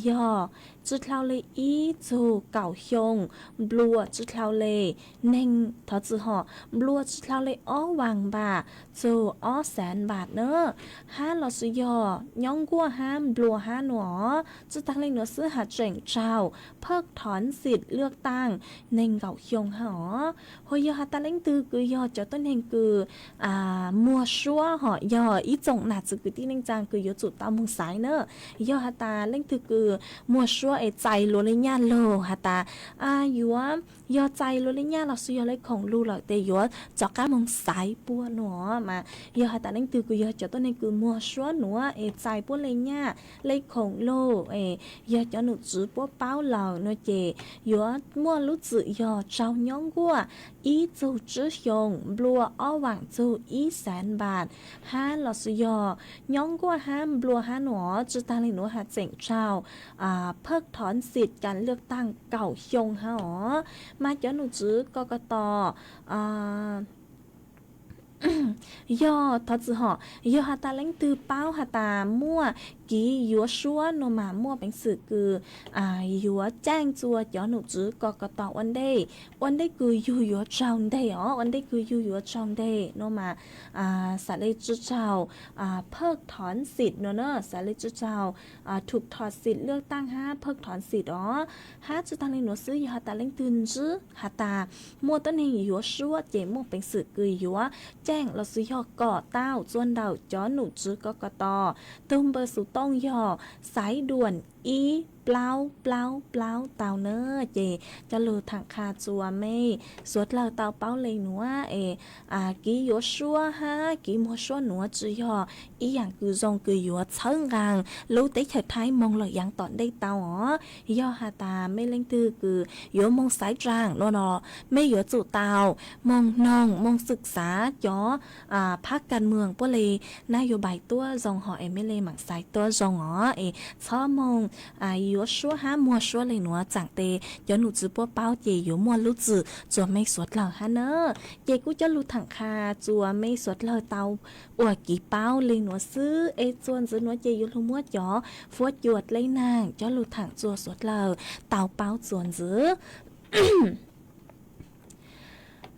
do chữ lao lệ ý dù cảo hiông blue chữ lao lệ nên thật sự họ blue chữ lao lệ ó vàng bà dù ó sàn bạc nữa ha là sự do nhón của ha blue ha nó chữ tăng lên nữa sự hạt chỉnh trao เพิกถอนสิทธิ์เลือกตั้งในเก่าชงหอหอยฮาตาเล่งตือคือยอจอต้นเฮงคือมัวชัวหอยออีจงหนาจือคือที่เล่งจางคือยอจุดตามมุงสายเนอะยอฮาตาเล่งตือคือมัวชัวไอใจโลเลญาโลฮาตายัวยอใจโลเลญาเราสุยอเลยของลูเราแต่ยอจอก้ามงสายปัวหนัวมายอฮาตาเล่งตือคือยอจอต้นเฮงคือมัวชัวหนัวไอใจปัวเลญาเลยของโลยอจอหนุจือปัวเป้าเราnó chè yo mua lú tự do trao nhón qua ý dù chữ dùng blue ở vàng dù ý sản bạc ha là sự do nhón qua ha blue ha nó chữ ta lên nó hạt chỉnh trao เพิกถอนสิทธิ์การเลือกตั้งเก่าชงฮะอ๋อมาเจ้าหนูจื้อกกตย่อทอดจื้อหอย่อหาตาเล้งตือเป้าหาตามั่วกี่ยัวชัวโนมามั่วเป็นสื่อคือยัวแจ้งจัวจ่อหนูจื้อกกตวันเดย์คือยัวจองเดย์อ๋อวันเดย์คือยัวจองเดย์โนมาสาเลจื้อเจ้าเพิกถอนสิทธิ์เนอะสาเลจื้อเจ้าถูกถอดสิทธิ์เลือกตั้งฮะเพิกถอนสิทธิ์อ๋อฮะจื้อทางเลยหนูซื้อยอหาตาเล้งตืนจื้อหาตามั่วต้นเฮงยัวชัวเจมั่วเป็นสื่อคือยัวแจ้งเราซื้อยอก่อเต้าจวนเดาจ่อหนูจื้อกกตตุ้มเบอร์สุต้องยอสายด่วนอีเปล่าเต่าเนอเจจะลือทางคาจัวไม่สวดเราเต่าเป้าเลยหนัวกี่ยัวชัวฮะกี่มัวชัวหนัวจือยออีอย่างคือจงคือยัวเชิงกลางรู้แต่เฉยท้ายมองเลยอย่างตอนได้เต่าอ๋อยอหาตาไม่เล่งตือคือยัวมองสายจางนอไม่ยัวจู่เต่ามองนองมองศึกษาจ่อพักการเมืองพวกเลยนายโยบายตัวจงหอไม่เลยหมั่งสายตัวจงอ๋อชอบมองยัวชัวฮะมัวชัวเลยหนัวจังเตย้อนหนูจื้อปัวเป้าเจยัวมัวรู้จื้อจัวไม่สวดเหล่าฮะเนอเจกูจะรู้ถังคาจัวไม่สวดเหล่าเตาอวดกี่เป้าเลยหนัวซื้อจวนซื้อหนัวเจยัวรู้มัวจ่อฟวดหยวดเลยนางจ้ารู้ถังจัวสวดเหล่าเตาเป้าจวนซื้อ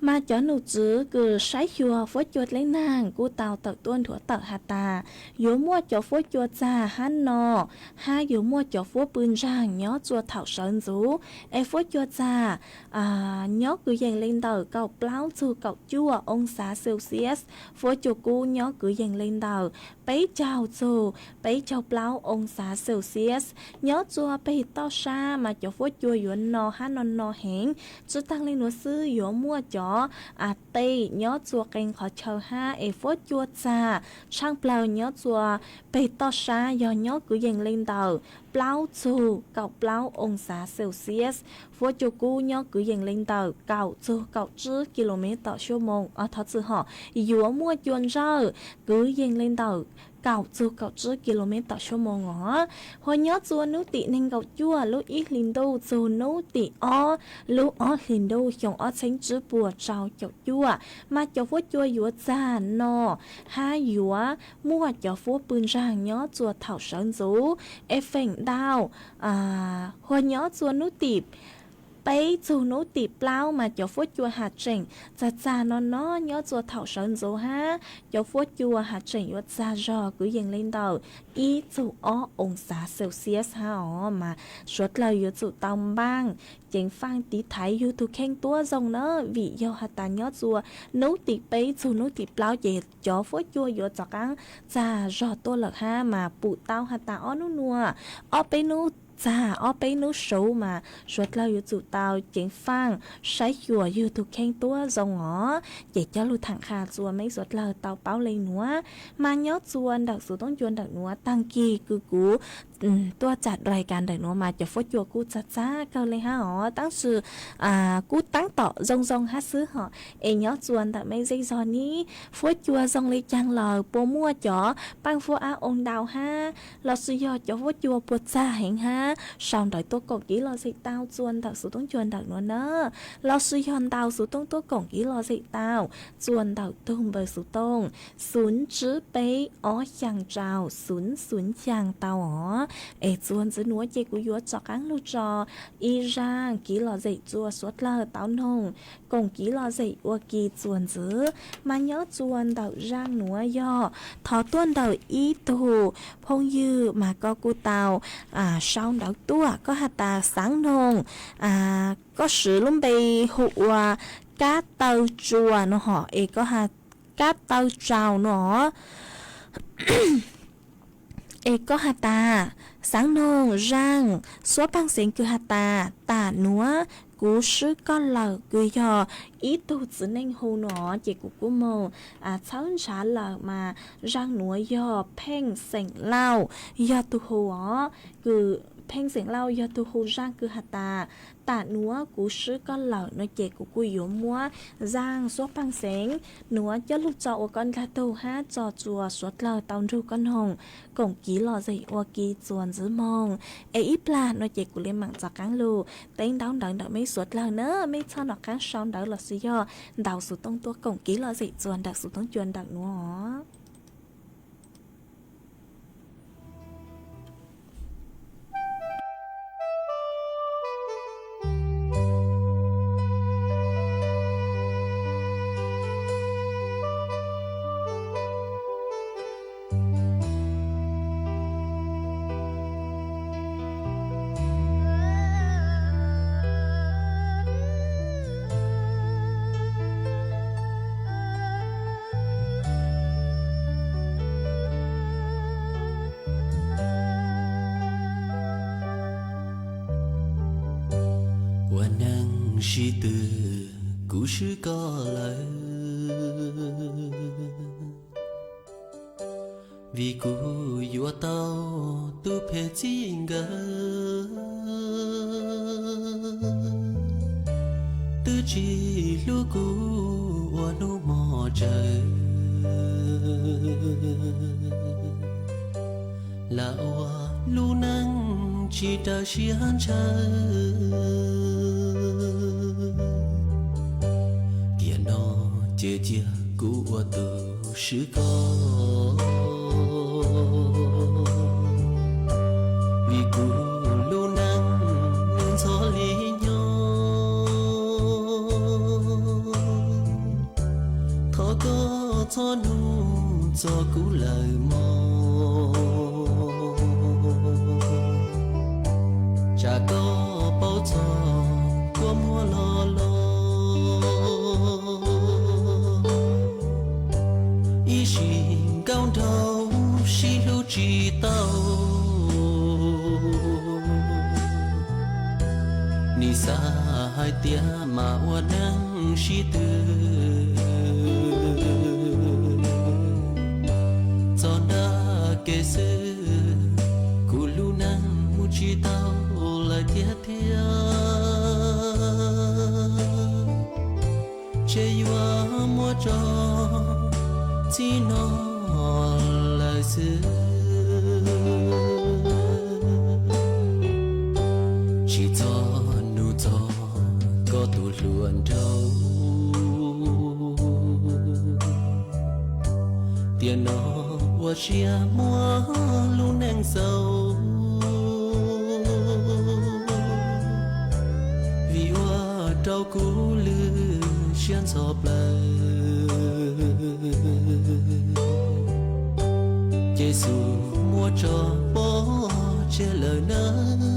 มาจอหนูจื้อคือใช้ชัวฟดจวดเลยนางกูเตาตักต้นถั่วตักหาตาอยู่มั่วจอฟดจวดจ้าฮันนอห้าอยู่มั่วจอฟดปืนร่างย้อจัวเถาเฉินจูฟดจวดจ้าย้อคือยังเล่นเตอเก่าเปล่าจูเก่าจั่วองศาเซลเซียสฟดจวกูย้อคือยังเล่นเตอไปเจ้าจูไปเจ้าเปล่าองศาเซลเซียสย้อจัวไปต่อชามาจอฟดจัวหยวนนอฮันนอเหงจุดตั้งเลยหนูซื้ออยู่มั่วจอเตยย้อจัวเก่งขอเชาห้าฟดจัวจ้าช่างเปล่าย้อจัวไปต่อชายย้อคือยังเล่นเตอเปล่าจูเก่าเปล่าองศาเซลเซียสฟดจัวกูย้อคือยังเล่นเตอเก่าจูเก่าจื้อกิโลเมตรต่อชั่วโมงทัดจื้อหออยู่มั่วจวนเจ้าคือยังเล่นเตอเก่าจูเก่าจื้อกิโลเมตรต่อชั่วโมงหอย้อจัวนุติเน่งเก่าจั่วลูอีลินโดจูนุติลูลินโดยองเซ็งจื้อปัวเจ้าเจ้าจั่วมาเจ้าฟดจัวหยัวจานนอห้าหยัวมั่วเจ้าฟดปืนร่างย้อจัวเถาเฉินจูเฟ่งดาวหอย้อจัวนุติไปจูนุติเปล่ามาเจ้าฟดจัวหาเจ๋งจานอนย้อจัวเถาเฉินจูฮะเจ้าฟดจัวหาเจ๋งยัวจารอกูยังเล่นเตาอีจูองศาเซลเซียสฮะมาชดเราอยู่จูตอมบ้างเจ๋งฟังตีไทยอยู่ทุกแข่งตัวทรงเนอะวิยอหาตาย้อจัวนุติไปจูนุติเปล่าเจ้าฟดจัวยัวจักังจารอตัวหลักฮะมาปูเต้าหาตานัวไปนูจ้าไปนู้สูมาชดเราอยู่จู่เตาเจ๋งฟังใช้หัวอยู่ทุกแข่งตัวทรงเจ๊จะรู้ถังคาจัวไม่สดเราเตาเป้าเลยหนัวมาย้อจวนดักสูต้องจวนดักหนัวตังกีกูตัวจัดรายการดักหนัวมาจะฟดจัวกูจ้าเกาเลยฮะตั้งสื่อกูตั้งต่อทรงฮะซื้อย้อจวนแต่ไม่ใช่ซอนนี้ฟดจัวทรงเลยจังหล่อปัวมั่วจ๋อปังฟัวองดาวฮะเราซื้อยอจะฟดจัวปวดจ้าเห็นฮะ ha xong đợi tôi còn kỹ lo gì tao chuồn đào số tông chuồn đào nữa nơ lo suy hòn đào số tông tôi còn kỹ lo gì tao chuồn đào tung bờ số tông xuống chữ bé ó chẳng trào xuống xuống chẳng tao ó ê chuồn dưới núi chê của vua cho cắn lưu trò y ra kỹ lo gì chua suốt lơ tao nông còn kỹ lo gì ua kỳ chuồn dưới mà nhớ chuồn đào rang núa do thọ tuôn đào ý tù phong dư mà có cô tàu sau đảo tua có hạt tà sáng nông có sự lắm bì hụ cá tàu chùa nó họ có hạt cá tàu trào nó có hạt tà sáng nông rang số băng xịn cứ hạt tà núa cú sư con lờ cười cho ý tu chỉ nên hù nó chỉ của cô mồ cháu trả lờ mà răng núa do phèn sành lao do tu hù ó cứ phèn sành lao do tu hù răng cứ hạt tà núa cú sư con lờ nó chỉ của cô yếu múa răng số băng sành núa cho lúc cho con gà tu ha cho chùa suốt lờ tao ru con hồng cổng ký lò dậy ô ký chuồn dưới mông ít là nó chỉ của lên mạng cho cán lù tên đau đỡ đỡ mấy suốt lờ nữa mấy cho nó cán son đỡ là suy do đào số tông tua cổng ký lò dậy chuồn đặc số tông chuồn đặc nữa sĩ tử cũ sư có lời vì cũ vua tao tu phê chính gơ tư chỉ lu cũ hoa nô mò trời là hoa lu nắng chỉ ta xiên trời chia chia của từ sư có vì cụ luôn năng nên gió lý nhau thọ có cho nu cho cũ lời mò chả có bao giờ có mua lo lo cao đầu xí lưu chỉ tao ni sa hai tia mà hoa nắng xí tư cho đã kể sự cụ lưu nắng mu chỉ tao lại tia tia chơi hoa mua cho chỉ nó lời xưa chỉ cho nụ cho có tụ luôn đâu tiền nó hoa chia mua luôn ngang sâu vì hoa trâu cũ lư xiên sọp lời Giêsu mua cho bố che lời nắng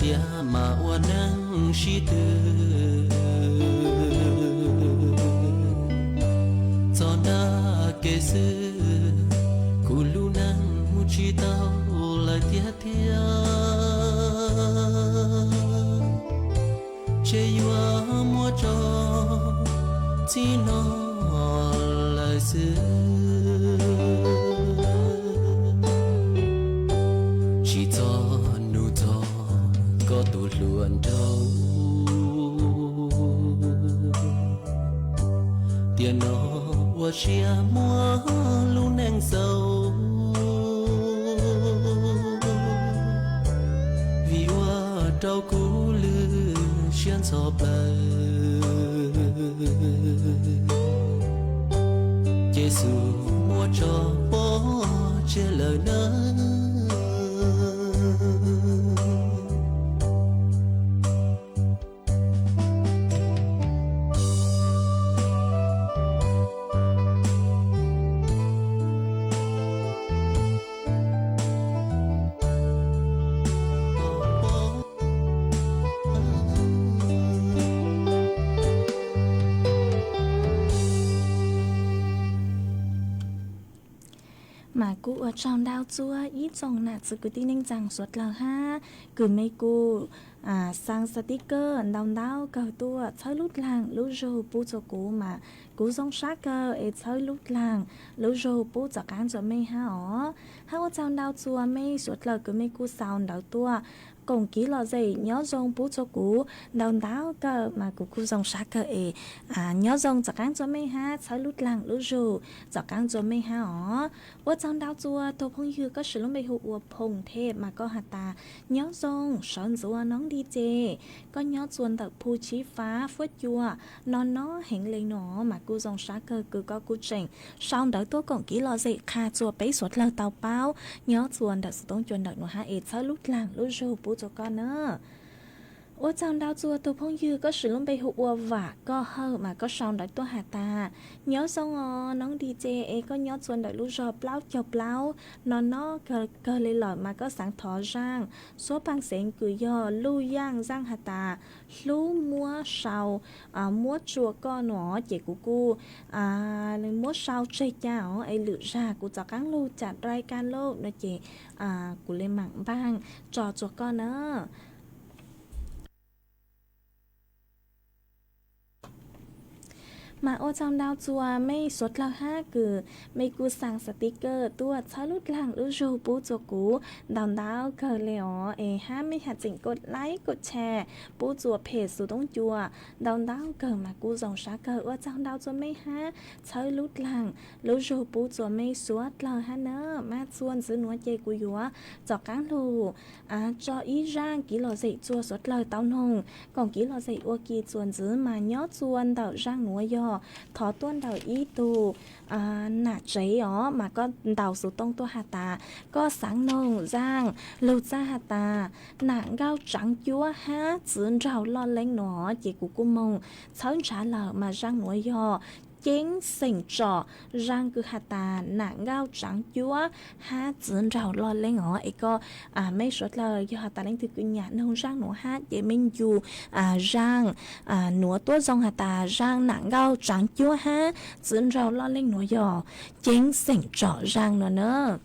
dia ma wanang shitu zona kesu kulunang muchitao la tia tia che yua mo cho chi no la su chỉ cho nụ cho có tụ luôn đâu tiền nó và chia mua luôn neng sâu vì hoa trâu cú lư xuyên gió bờ Giêsu mua cho bố chia lời nói mà cụ ở trong đao chua ít dòng nạt sự cứ tin rằng suốt là ha cứ mấy cụ sang sticker đau cờ tua chơi lút làng lút rô pu cho cụ mà cụ dòng sát cờ ấy chơi lút làng lút rô pu cho cán cho mấy ha ó ha ở trong đao chua mấy suốt là cứ mấy cụ sao đau tua còn kỹ là gì nhớ dòng bố cho cú đau cơ mà cú dòng sát cơ ấy nhớ dòng cho cán cho mấy ha sai lút làng lút rù cho cán cho mấy ha ó ở trong đau chua tôi không hiểu có sự lúc bây hụt phồng thế mà có hạt ta nhớ dòng sẵn chua nón đi chê có nhớ chuồn thật phu chí phá phớt chua nó hẹn lên nó mà cú dòng sát cơ cứ có cú trình sau đó tôi còn kỹ là gì kha chua bấy suốt lờ tàu bao nhớ chuồn thật sự tông chuồn thật nó ha ấy sai lút làng lút rù cho con nữa ở trong đau chua tôi phong dư có sự lúc bây hụt và có hơ mà có sòng đợi tôi hà ta nhớ xong nón đi chê ấy có nhớ xuân đợi lúc rồi plau cho plau nó cơ lấy lỏi mà có sáng thọ rang số băng xén cứ do lưu giang rang hà ta lú mua sầu mua chùa con nó chị của cô mua sầu chơi chảo ấy lựa ra của cho cán lưu chặt rai can lô nó chị của lên mạng bang trò chùa con nữa mà ô trong đao chùaไม่สดแล้วห้าคือไม่กูสั่งสติกเกอร์ตัวใช้ลุดหลังลุจูปูจกูดาวเกิดเลยอ๋อห้าไม่หัดจิงกดไลค์กดแชร์ปูจัวเพจสู่ต้องจัวดาวเกิดมากูส่งชาเกิดว่าtrong đao chùaไม่ห้าใช้ลุดหลังลุจูปูจัวไม่สวดเลยฮะเนอะมาชวนซื้อหนัวเจกูยัวจอกการลูจออีร่างกี่หล่อสิจัวสดเลยเต้านงก่อนกี่หล่อสิอวกีชวนซื้อมาย้อชวนเต่าร่างหนัวยอthọ tuôn đầu ý tù nạt giấy ó mà có đầu số tông tua hà tà có sáng nông giang lụt ra hà tà nạn gao trắng chúa hát dưỡng rào lo lên nó chỉ của cô mông sớm trả lời mà răng nuôi do chén sình trọ răng cứ hạt tà nạn gao trắng chúa hát dưỡng rào lo lên ngõ ấy có mấy số lời do hạt tà đánh từ nhà nông răng nó hát để mình dù răng nửa tua dòng hạt tà răng nạn gao trắng chúa hát dưỡng rào lo lên ngõ do chén sình trọ răng nó nữa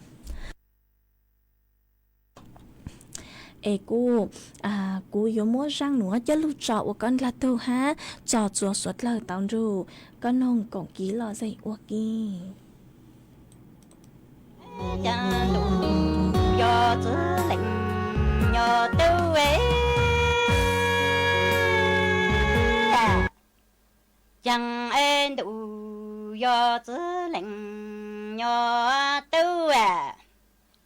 cú yếu mua răng nữa cho lúc trọ của con là tu ha trọ chùa suốt lời tao ru con nông cổng ký lo dậy ô kì do chữ lệnh nhờ tu ấy chẳng em đủ do chữ lệnh nhờ tu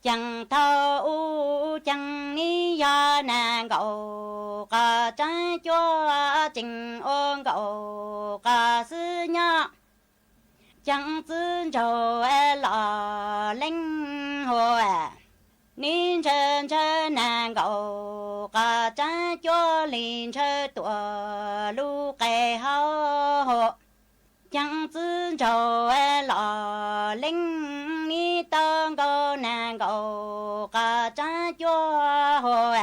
chẳng thâu chẳng ni do nàng cậu cả trái cho tình ôn cậu cả sư nhọ chẳng xin trầu lọ linh hồ nín chân chân nàng cậu cả trái cho linh chơi tuổi lu kề hao chẳng xin trầu lọ linh ni tông câu nàng cậu cả trái cho hồ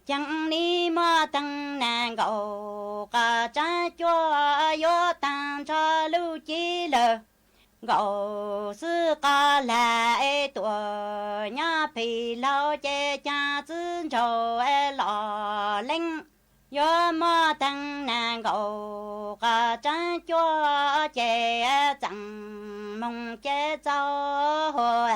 chẳng ni mà tăng nàng gầu cả cha cho yo tăng cho lưu chi lờ gầu sư ca lại tuổi nhà phi lao che cha zin trầu lò linh yo mà tăng nàng gầu cả cha cho che chẳng mong che cho hồ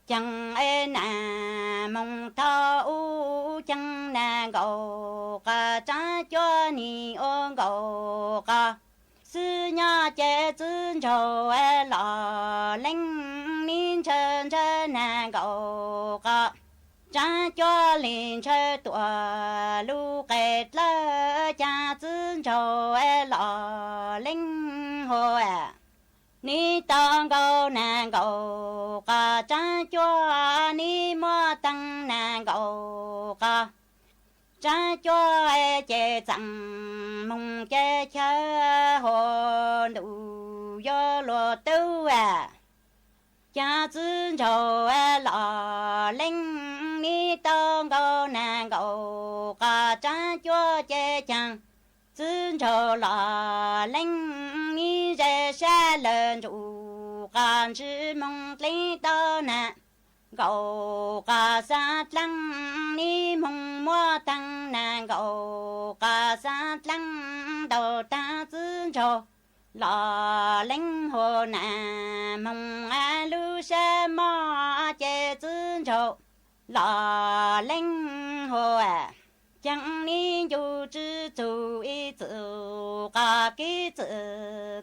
chẳng nà mong thao u chẳng nà gầu cả cha cho ni ôn gầu cả sư nhà chế zin trầu lò linh nín chân chân nà gầu cả cha cho liền chơi tuổi lu kết lơ cha zin trầu lò linh hồ ni tăng gầu nàng gầu cả cha cho ni mò tăng nàng gầu cả cha cho chế chẳng mong chế chơi hồn đủ yo lo tu cha zin trầu lò linh ni tăng gầu nàng gầu cả cha cho chế chẳng zin trầu lò linh ni chế xa lần chủ can chữ mong linh tơ nè gầu cả sát lăng ni mong mua tăng nàng gầu cả sát lăng đầu ta zin trầu lò linh hồ nà mong lu sa mò chế zin trầu lò linh hồ chẳng ni dù chữ chủ ý tự cả cái tự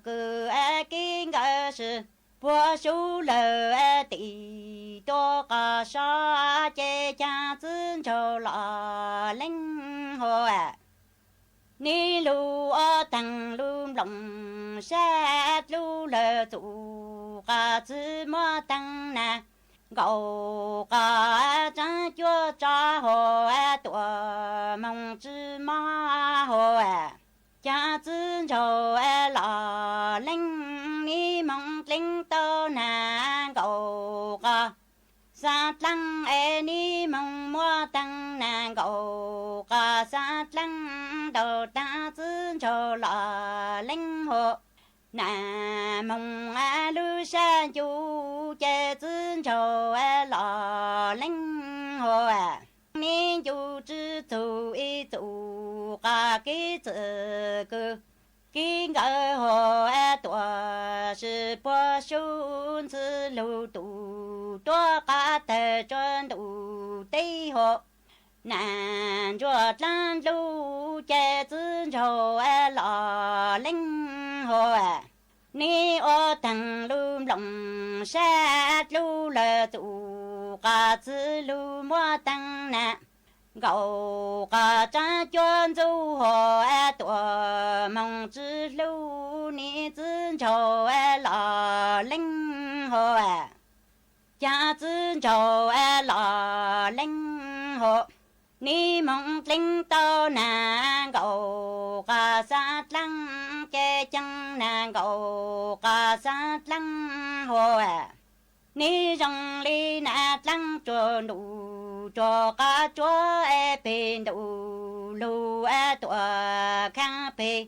cứ cái ngờ sự bùa số lờ tỷ to cả sa chế cha zin trầu lò linh hồ ni lu tăng lu lòng sát lu lờ tụ cả chữ mò tăng nè gầu cả cha chúa cha hồ tuổi mong chữ ma hồ cha zin trầu lò linh ni mong linh tơ nà gầu cả sát lăng ni mong mua tăng nà gầu cả sát lăng đầu ta zin trầu lò linh hồ nà mong lu sa chu chế zin trầu lò linh hồ ni chu chữ tu y tu cả cái chữ cứ cái ngờ hồ tuổi sự bố xuân sự lưu tu tua cả tờ chân tu tây hồ nàng chuột lan lu chế zin trầu lò linh hồ ni ô tăng lu lòng sát lu lờ tụ cả chữ lu mua tăng nè gầu cả cha chuyên du hồ tuổi mong chữ lu ni zin trầu lò linh hồ cha zin trầu lò linh hồ ni mong linh tơ nà gầu cả sát lăng chế chẳng nà gầu cả sát lăng hồ ni rong li nà lăng chua đủ cho cả chúa bên đủ lu tuổi khang bề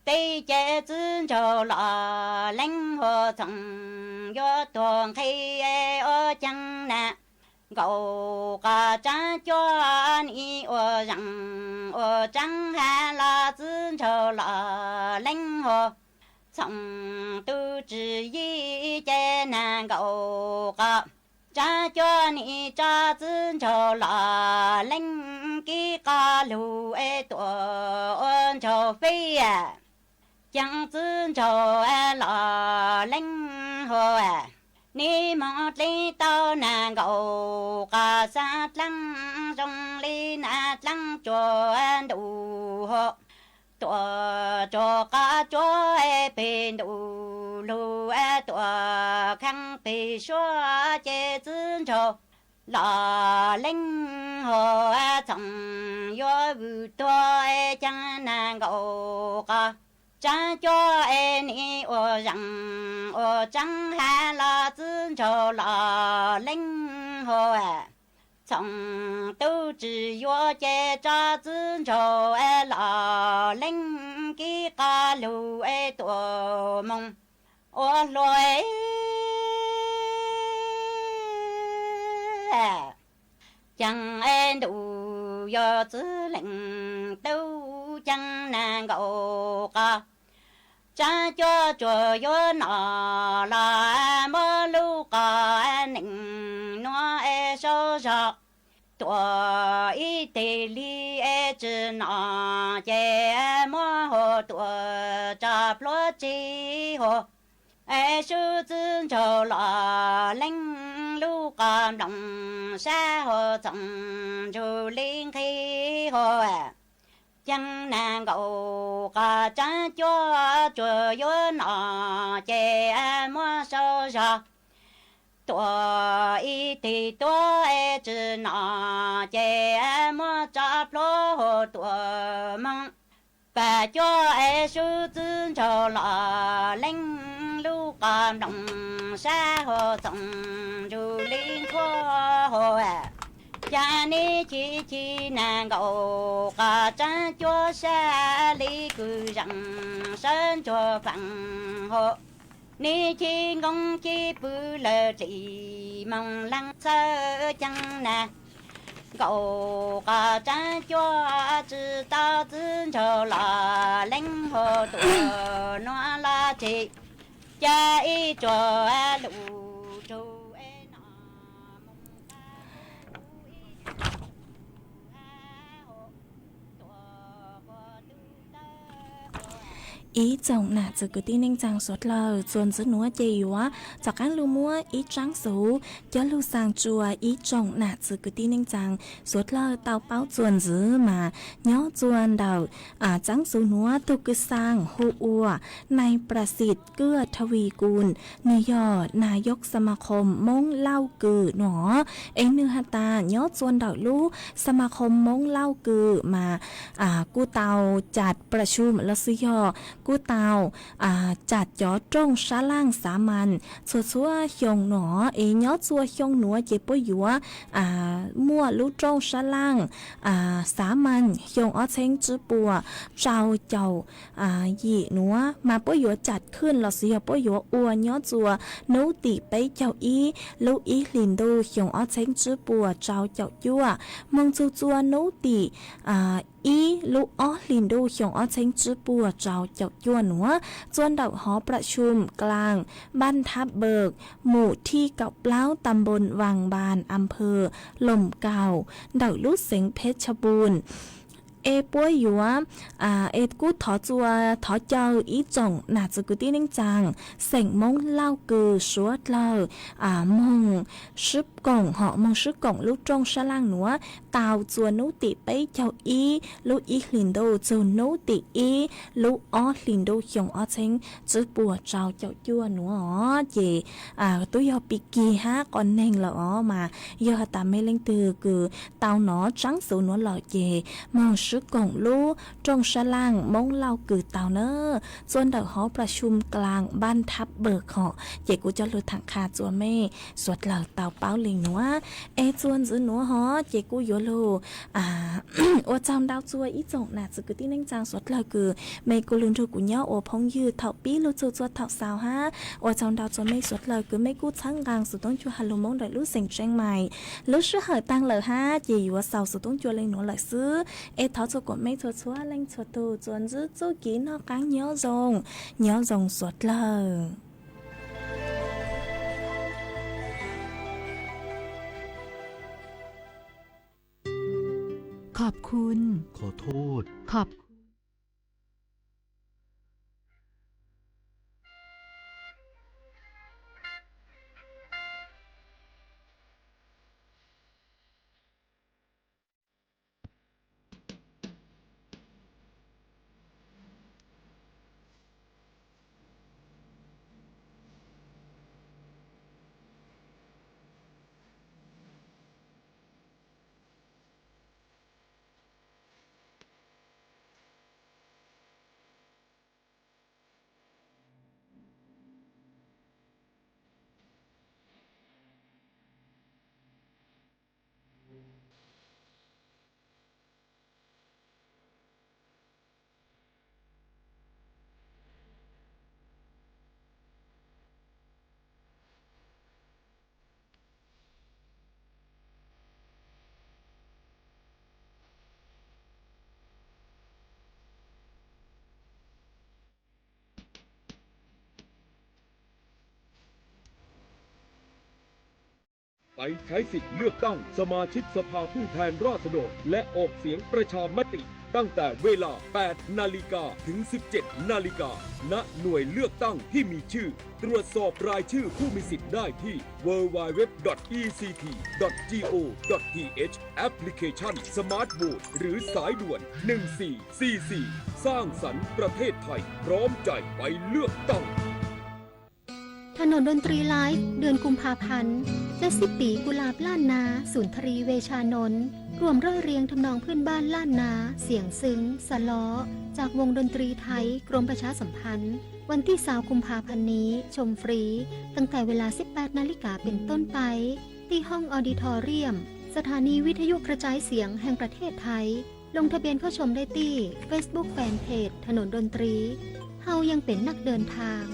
tây chế zin trầu lò linh hồ thằng yo tuồng khi ô chẳng nà gầu cả cha cho ni ô rằng ô chẳng hà là zin trầu lò linh hồ thằng tu chỉ y chế nà gầu cả cha cho ni cha zin trầu lò linh kí ca lu tuổi ôn trầu phi chẳng zin trầu lò linh hồ ni một ly tao nà gầu cả sát lăng trong ly nà lăng cho đủ hộ tuổi cho cả cho bên đủ lu tuổi khang bì xóa chế zin trầu lò linh hồ thằng yo vu to chẳng nà gầu cả cha cho ni ô rằng ô chẳng hà là zin trầu lò linh hồ 从都只要接着自着哎老领给个路哎多梦我来chẳng em đủ yo tư lệnh đâu chẳng nàng gạo cả cha cho yo nọ là mơ lu cả nịnh nó e sâu sợ tuổi y tê li e chữ nọ chè mơ hồ tuổi chập lo chi hồ e sư tư cho là lãnh lu cảm động xa hồ tổng chủ linh khí hồ chẳng nàng gạo cả cha cho yo nọ chè mơ sâu sợ tuổi thì tuổi chữ nọ chè mơ chập lo hồ tuổi mong bà cho sư tư cho là lãnh lu cảm động xa hồ tổng du linh khó hồ cha ni chi nàng gạo cả cha cho xa lý cư rằng sơn cho phẳng hồ ni chi ngông chi bư lờ trị mong lăng sơ chẳng nè cậu cả cha cho chữ ta tư cho là lãnh hồ tổ nó là chị cha y cho lũ trâu ý chồng nà từ cứ tin anh chàng suốt lờ chuồn giữa núa chì quá cho các lưu mua ý trắng số cho lưu sang chùa ý chồng nà từ cứ tin anh chàng suốt lờ tao báo chuồn giữa mà nhớ chuồn đầu trắng số núa tu cứ sang hô uaในประสิทธิ์เกื้อทวีกูลนิยอนายกสมาคมมงเล่ากือหนอเอ็งนึงฮาตาย้อชวนดอกลู่สมาคมมงเล่ากือมากูเตาจัดประชุมแล้วซื้อยอกูเตาจัดยอตรงชาล่างสามัญชัวหยงหนอย้อชัวหยงหนัวเจ็บปยัวมั่วลู่ตรงชาล่างสามัญหยงอ้อเช้งจื้อปัวเจ้าเจ้าหยีหนัวมาปยัวจัดขึ้นเราเสียปยัวอัวย้อจัวนู้ติไปเจ้าอีลูอีลินดูหยงอ้อเช้งจื้อปัวเจ้าเจ้ายัวมองจัวนู้ติอีลูอ้อลินดูหยงอ้อเช้งจื้อปัวเจ้าเจ้ายัวหนัวจวนดอกหอประชุมกลางบ้านทับเบิกหมู่ที่เก่าเปล่าตำบลวังบานอำเภอหล่มเก่าดอกลูกเสงเพชรบูรณ์ป่วยอยู่กูถอจัวถอเจ้าอีจงน่าจะกูตีนิ่งจังเสงมงเล่ากือชัวเล่ามงซึบกงเหาะมงซึบกงลูกจงชะล่างหนัวตาวจัวนุติไปเจ้าอีลูกอีลินโดจูนุติอีลูกอ้อลินโดหยงอ้อเชงจื้อปัวเจ้าเจ้าจัวหนัวเจตัวยอปีกีฮะก่อนเน่งละมายอตามไม่เล่งตือคือตาวหนอจังสูหนัวหล่อเจมองซึกงลู่จงชะล่างมงเล่ากือเตาเนอส่วนดอกหอประชุมกลางบ้านทับเบิกเหาะเจกูจะลุถังคาจัวเม่สวดเหล่าเตาเป้าลิงหนัวจวนจื้อหนัวหอเจกูโยลูว่าจำดาวจัวอีจงน่ะจะกูที่นั่งจางสวดเหล่าคือเมกูลืนทูกูเนาะโอพงยืดเถาปีลูจัวเถาสาวฮะว่าจำดาวจัวไม่สวดเหล่าคือไม่กูชั้งกลางสุดต้องจัวฮัลโหลมงได้รู้เสียงแจ้งใหม่รู้ชื่อเหยตั้งเหล่าฮะเจอยู่ว่าสาวสุดต้องจัวเลยหนัวเหล่าซื้อเถาจัวกดไม่ชัวเล่งชัวตูจวนจื้อจู้กีนอกกลางเนาะจงสวดเหล่าขอบคุณขอโทษขอบ ไปใช้สิทธิ์เลือกตั้งสมาชิกสภาผู้แทนราษฎรและออกเสียงประชามติตั้งแต่เวลา 8 นาฬิกาถึง 17 นาฬิกาณหน่วยเลือกตั้งที่มีชื่อตรวจสอบรายชื่อผู้มีสิทธิ์ได้ที่ www.ect.go.th แอปพลิเคชัน Smart Vote หรือสายด่วน 1444 สร้างสรรค์ประเทศไทยพร้อมใจไปเลือกตั้งถนนดนตรีไลฟ์เดือนกุมภาพันธ์และ10 ปีกุหลาบล้านนาสุนทรีเวชานนท์รวมร่อยเรียงทำนองพื้นบ้านล้านนาเสียงซึ้งสะล้อจากวงดนตรีไทยกรมประชาสัมพันธ์วันที่20 กุมภาพันธ์นี้ชมฟรีตั้งแต่เวลา 18 นาฬิกาเป็นต้นไปที่ห้องออดิทอเรียมสถานีวิทยุกระจายเสียงแห่งประเทศไทยลงทะเบียนเข้าชมได้ที่ Facebook Fanpage ถนนดนตรีเฮายังเป็นนักเดินทาง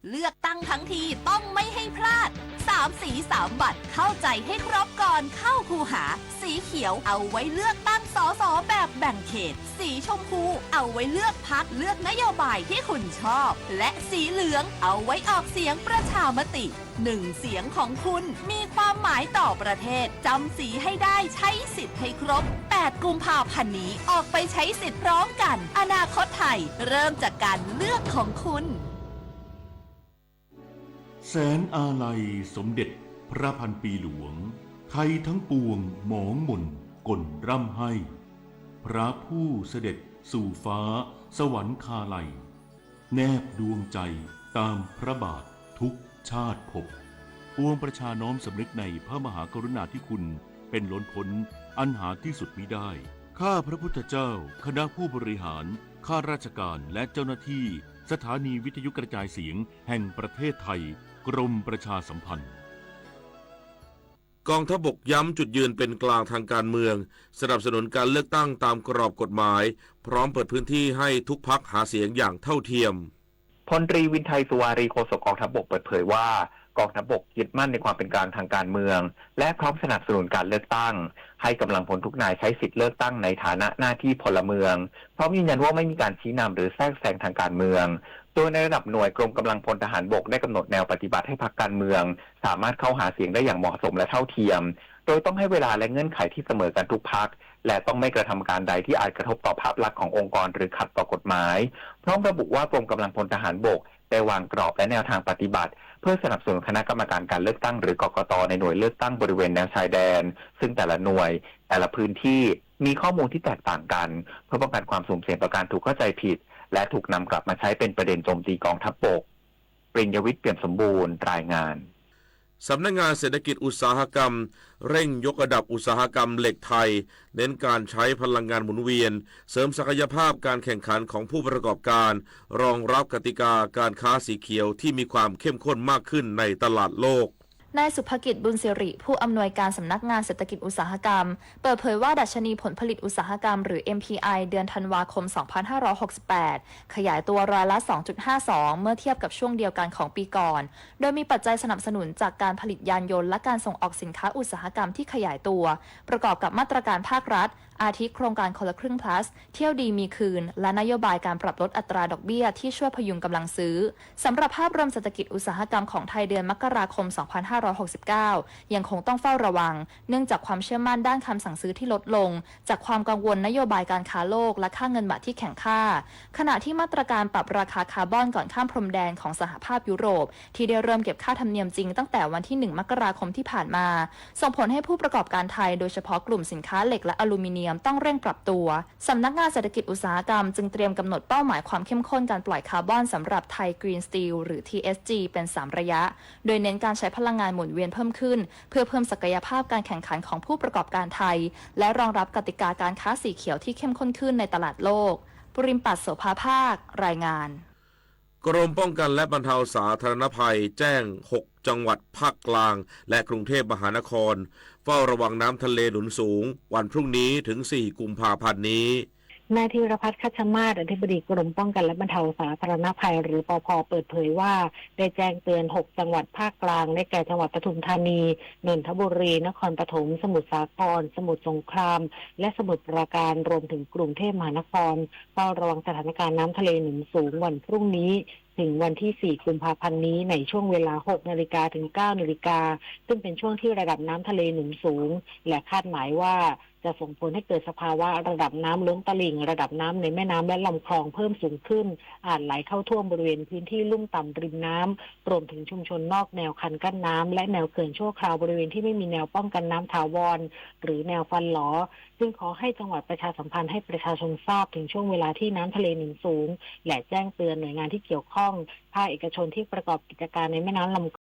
เลือกตั้งทั้งทีต้องไม่ให้พลาด3 สี3 บัตรเข้าใจให้ครบก่อนเข้าคูหาสีเขียวเอาไว้เลือกตั้งสสแบบแบ่งเขตสีชมพูเอาไว้เลือกพรรคเลือกนโยบายที่คุณชอบและสีเหลืองเอาไว้ออกเสียงประชามติ1 เสียงของคุณมีความหมายต่อประเทศจำสีให้ได้ใช้สิทธิ์ให้ครบ8 กุมภาพันธ์นี้ออกไปใช้สิทธิ์พร้อมกันอนาคตไทยเริ่มจากการเลือกของคุณแสนอาลัยสมเด็จพระพันปีหลวงไทยทั้งปวงหมองมนกลร่ำให้พระผู้เสด็จสู่ฟ้าสวรรคาลัยแนบดวงใจตามพระบาททุกชาติภพปวงประชาน้อมสำนึกในพระมหากรุณาธิคุณเป็นล้นพ้นอันหาที่สุดมิได้ข้าพระพุทธเจ้าคณะผู้บริหารข้าราชการและเจ้าหน้าที่สถานีวิทยุกระจายเสียงแห่งประเทศไทยกรมประชาสัมพันธ์กองทัพบกย้ำจุดยืนเป็นกลางทางการเมืองสนับสนุนการเลือกตั้งตามกรอบกฎหมายพร้อมเปิดพื้นที่ให้ทุกพรรคหาเสียงอย่างเท่าเทียมพลตรีวินไทยสุวารีโฆษกกองทัพบกเปิดเผยว่ากองทัพบกยึดมั่นในความเป็นกลางทางการเมืองและพร้อมสนับสนุนการเลือกตั้งให้กำลังพลทุกนายใช้สิทธิเลือกตั้งในฐานะหน้าที่พลเมืองพร้อมยืนยันว่าไม่มีการชี้นำหรือแทรกแซงทางการเมืองโดยในระดับหน่วยกรมกำลังพลทหารบกได้กำหนดแนวปฏิบัติให้พรรคการเมืองสามารถเข้าหาเสียงได้อย่างเหมาะสมและเท่าเทียมโดยต้องให้เวลาและเงื่อนไขที่เสมอกันทุกพรรคและต้องไม่กระทำการใดที่อาจกระทบต่อภาพลักษณ์ขององค์กรหรือขัดต่อกฎหมายพร้อมระบุว่ากรมกำลังพลทหารบกได้วางกรอบและแนวทางปฏิบัติเพื่อสนับสนุนคณะกรรมการการเลือกตั้งหรือกกต.ในหน่วยเลือกตั้งบริเวณแนวชายแดนซึ่งแต่ละหน่วยแต่ละพื้นที่มีข้อมูลที่แตกต่างกันเพื่อป้องกันความสุ่มเสี่ยงต่อการถูกเข้าใจผิดและถูกนำกลับมาใช้เป็นประเด็นโจมตีกองทัพบกปริญญวิทย์เปี่ยมสมบูรณ์รายงานสำนักงานเศรษฐกิจอุตสาหกรรมเร่งยกระดับอุตสาหกรรมเหล็กไทยเน้นการใช้พลังงานหมุนเวียนเสริมศักยภาพการแข่งขันของผู้ประกอบการรองรับกติกาการค้าสีเขียวที่มีความเข้มข้นมากขึ้นในตลาดโลกนายสุภกิจบุญสิริผู้อำนวยการสำนักงานเศรษฐกิจอุตสาหกรรมเปิดเผยว่าดัชนีผลผลิตอุตสาหกรรมหรือ MPI เดือนธันวาคม 2568 ขยายตัวร้อยละ 2.52 เมื่อเทียบกับช่วงเดียวกันของปีก่อนโดยมีปัจจัยสนับสนุนจากการผลิตยานยนต์และการส่งออกสินค้าอุตสาหกรรมที่ขยายตัวประกอบกับมาตรการภาครัฐอาทิโครงการคนละครึ่ง plus เที่ยวดีมีคืนและนโยบายการปรับลดอัตราดอกเบี้ยที่ช่วยพยุงกำลังซื้อสำหรับภาพรวมเศรษฐกิจอุตสาหกรรมของไทยเดือนมกราคม 2569 ยังคงต้องเฝ้าระวังเนื่องจากความเชื่อมั่นด้านคำสั่งซื้อที่ลดลงจากความกังวลนโยบายการค้าโลกและค่าเงินบาทที่แข็งค่าขณะที่มาตรการปรับราคาคาร์บอนก่อนข้ามพรมแดนของสหภาพยุโรปที่ได้เริ่มเก็บค่าธรรมเนียมจริงตั้งแต่วันที่ 1 มกราคมที่ผ่านมาส่งผลให้ผู้ประกอบการไทยโดยเฉพาะกลุ่มสินค้าเหล็กและอลูมิเนียมต้องเร่งปรับตัวสำนักงานเศรษฐกิจอุตสาหกรรมจึงเตรียมกำหนดเป้าหมายความเข้มข้นการปล่อยคาร์บอนสำหรับไทยกรีนสตีลหรือ TSG เป็น3ระยะโดยเน้นการใช้พลังงานหมุนเวียนเพิ่มขึ้นเพื่อเพิ่มศักยภาพการแข่งขันของผู้ประกอบการไทยและรองรับกติกาการค้าสีเขียวที่เข้มข้นขึ้นในตลาดโลกปริมปัตย์ โสภาภาครายงานกรมป้องกันและบรรเทาสาธารณภัยแจ้ง6จังหวัดภาคกลางและกรุงเทพมหานครเฝ้าระวังน้ำทะเลหนุนสูงวันพรุ่งนี้ถึง4 กุมภาพันธ์นี้ นายธีรพัฒน์ คัชมาศอธิบดีกรมป้องกันและบรรเทาสาธารณภัยหรือปภ.เปิดเผยว่าได้แจ้งเตือน6จังหวัดภาคกลางได้แก่จังหวัดปทุมธานีนนทบุรีนครปฐมสมุทรสาครสมุทรสงครามและสมุทรปราการรวมถึงกรุงเทพมหานครเฝ้าระวังสถานการณ์น้ำทะเลหนุนสูงวันพรุ่งนี้ ถึงวันที่ 4 กุมภาพันธ์นี้ในช่วงเวลา 6 นาฬิกาถึง 9 นาฬิกาซึ่งเป็นช่วงที่ระดับน้ำทะเลหนุนสูงและคาดหมายว่าจะส่งผลให้เกิดสภาวะระดับน้ำล้นตลิ่งระดับน้ำในแม่น้ำและลำคลองเพิ่มสูงขึ้นอาจไหลเข้าท่วมบริเวณพื้นที่ลุ่มต่ำริมน้ำรวมถึงชุมชนนอกแนวคันกั้นน้ำและแนวเขื่อนชั่วคราวบริเวณที่ไม่มีแนวป้องกันน้ำถาวรหรือแนวฟันหลอซึ่งขอให้จังหวัดประชาสัมพันธ์ให้ประชาชนทราบถึงช่วงเวลาที่น้ำทะเลหนุนสูงและแจ้งเตือนหน่วยงานที่เกี่ยวข้องภาคเอกชนที่ประกอบกิจการในแม่น้ำลำ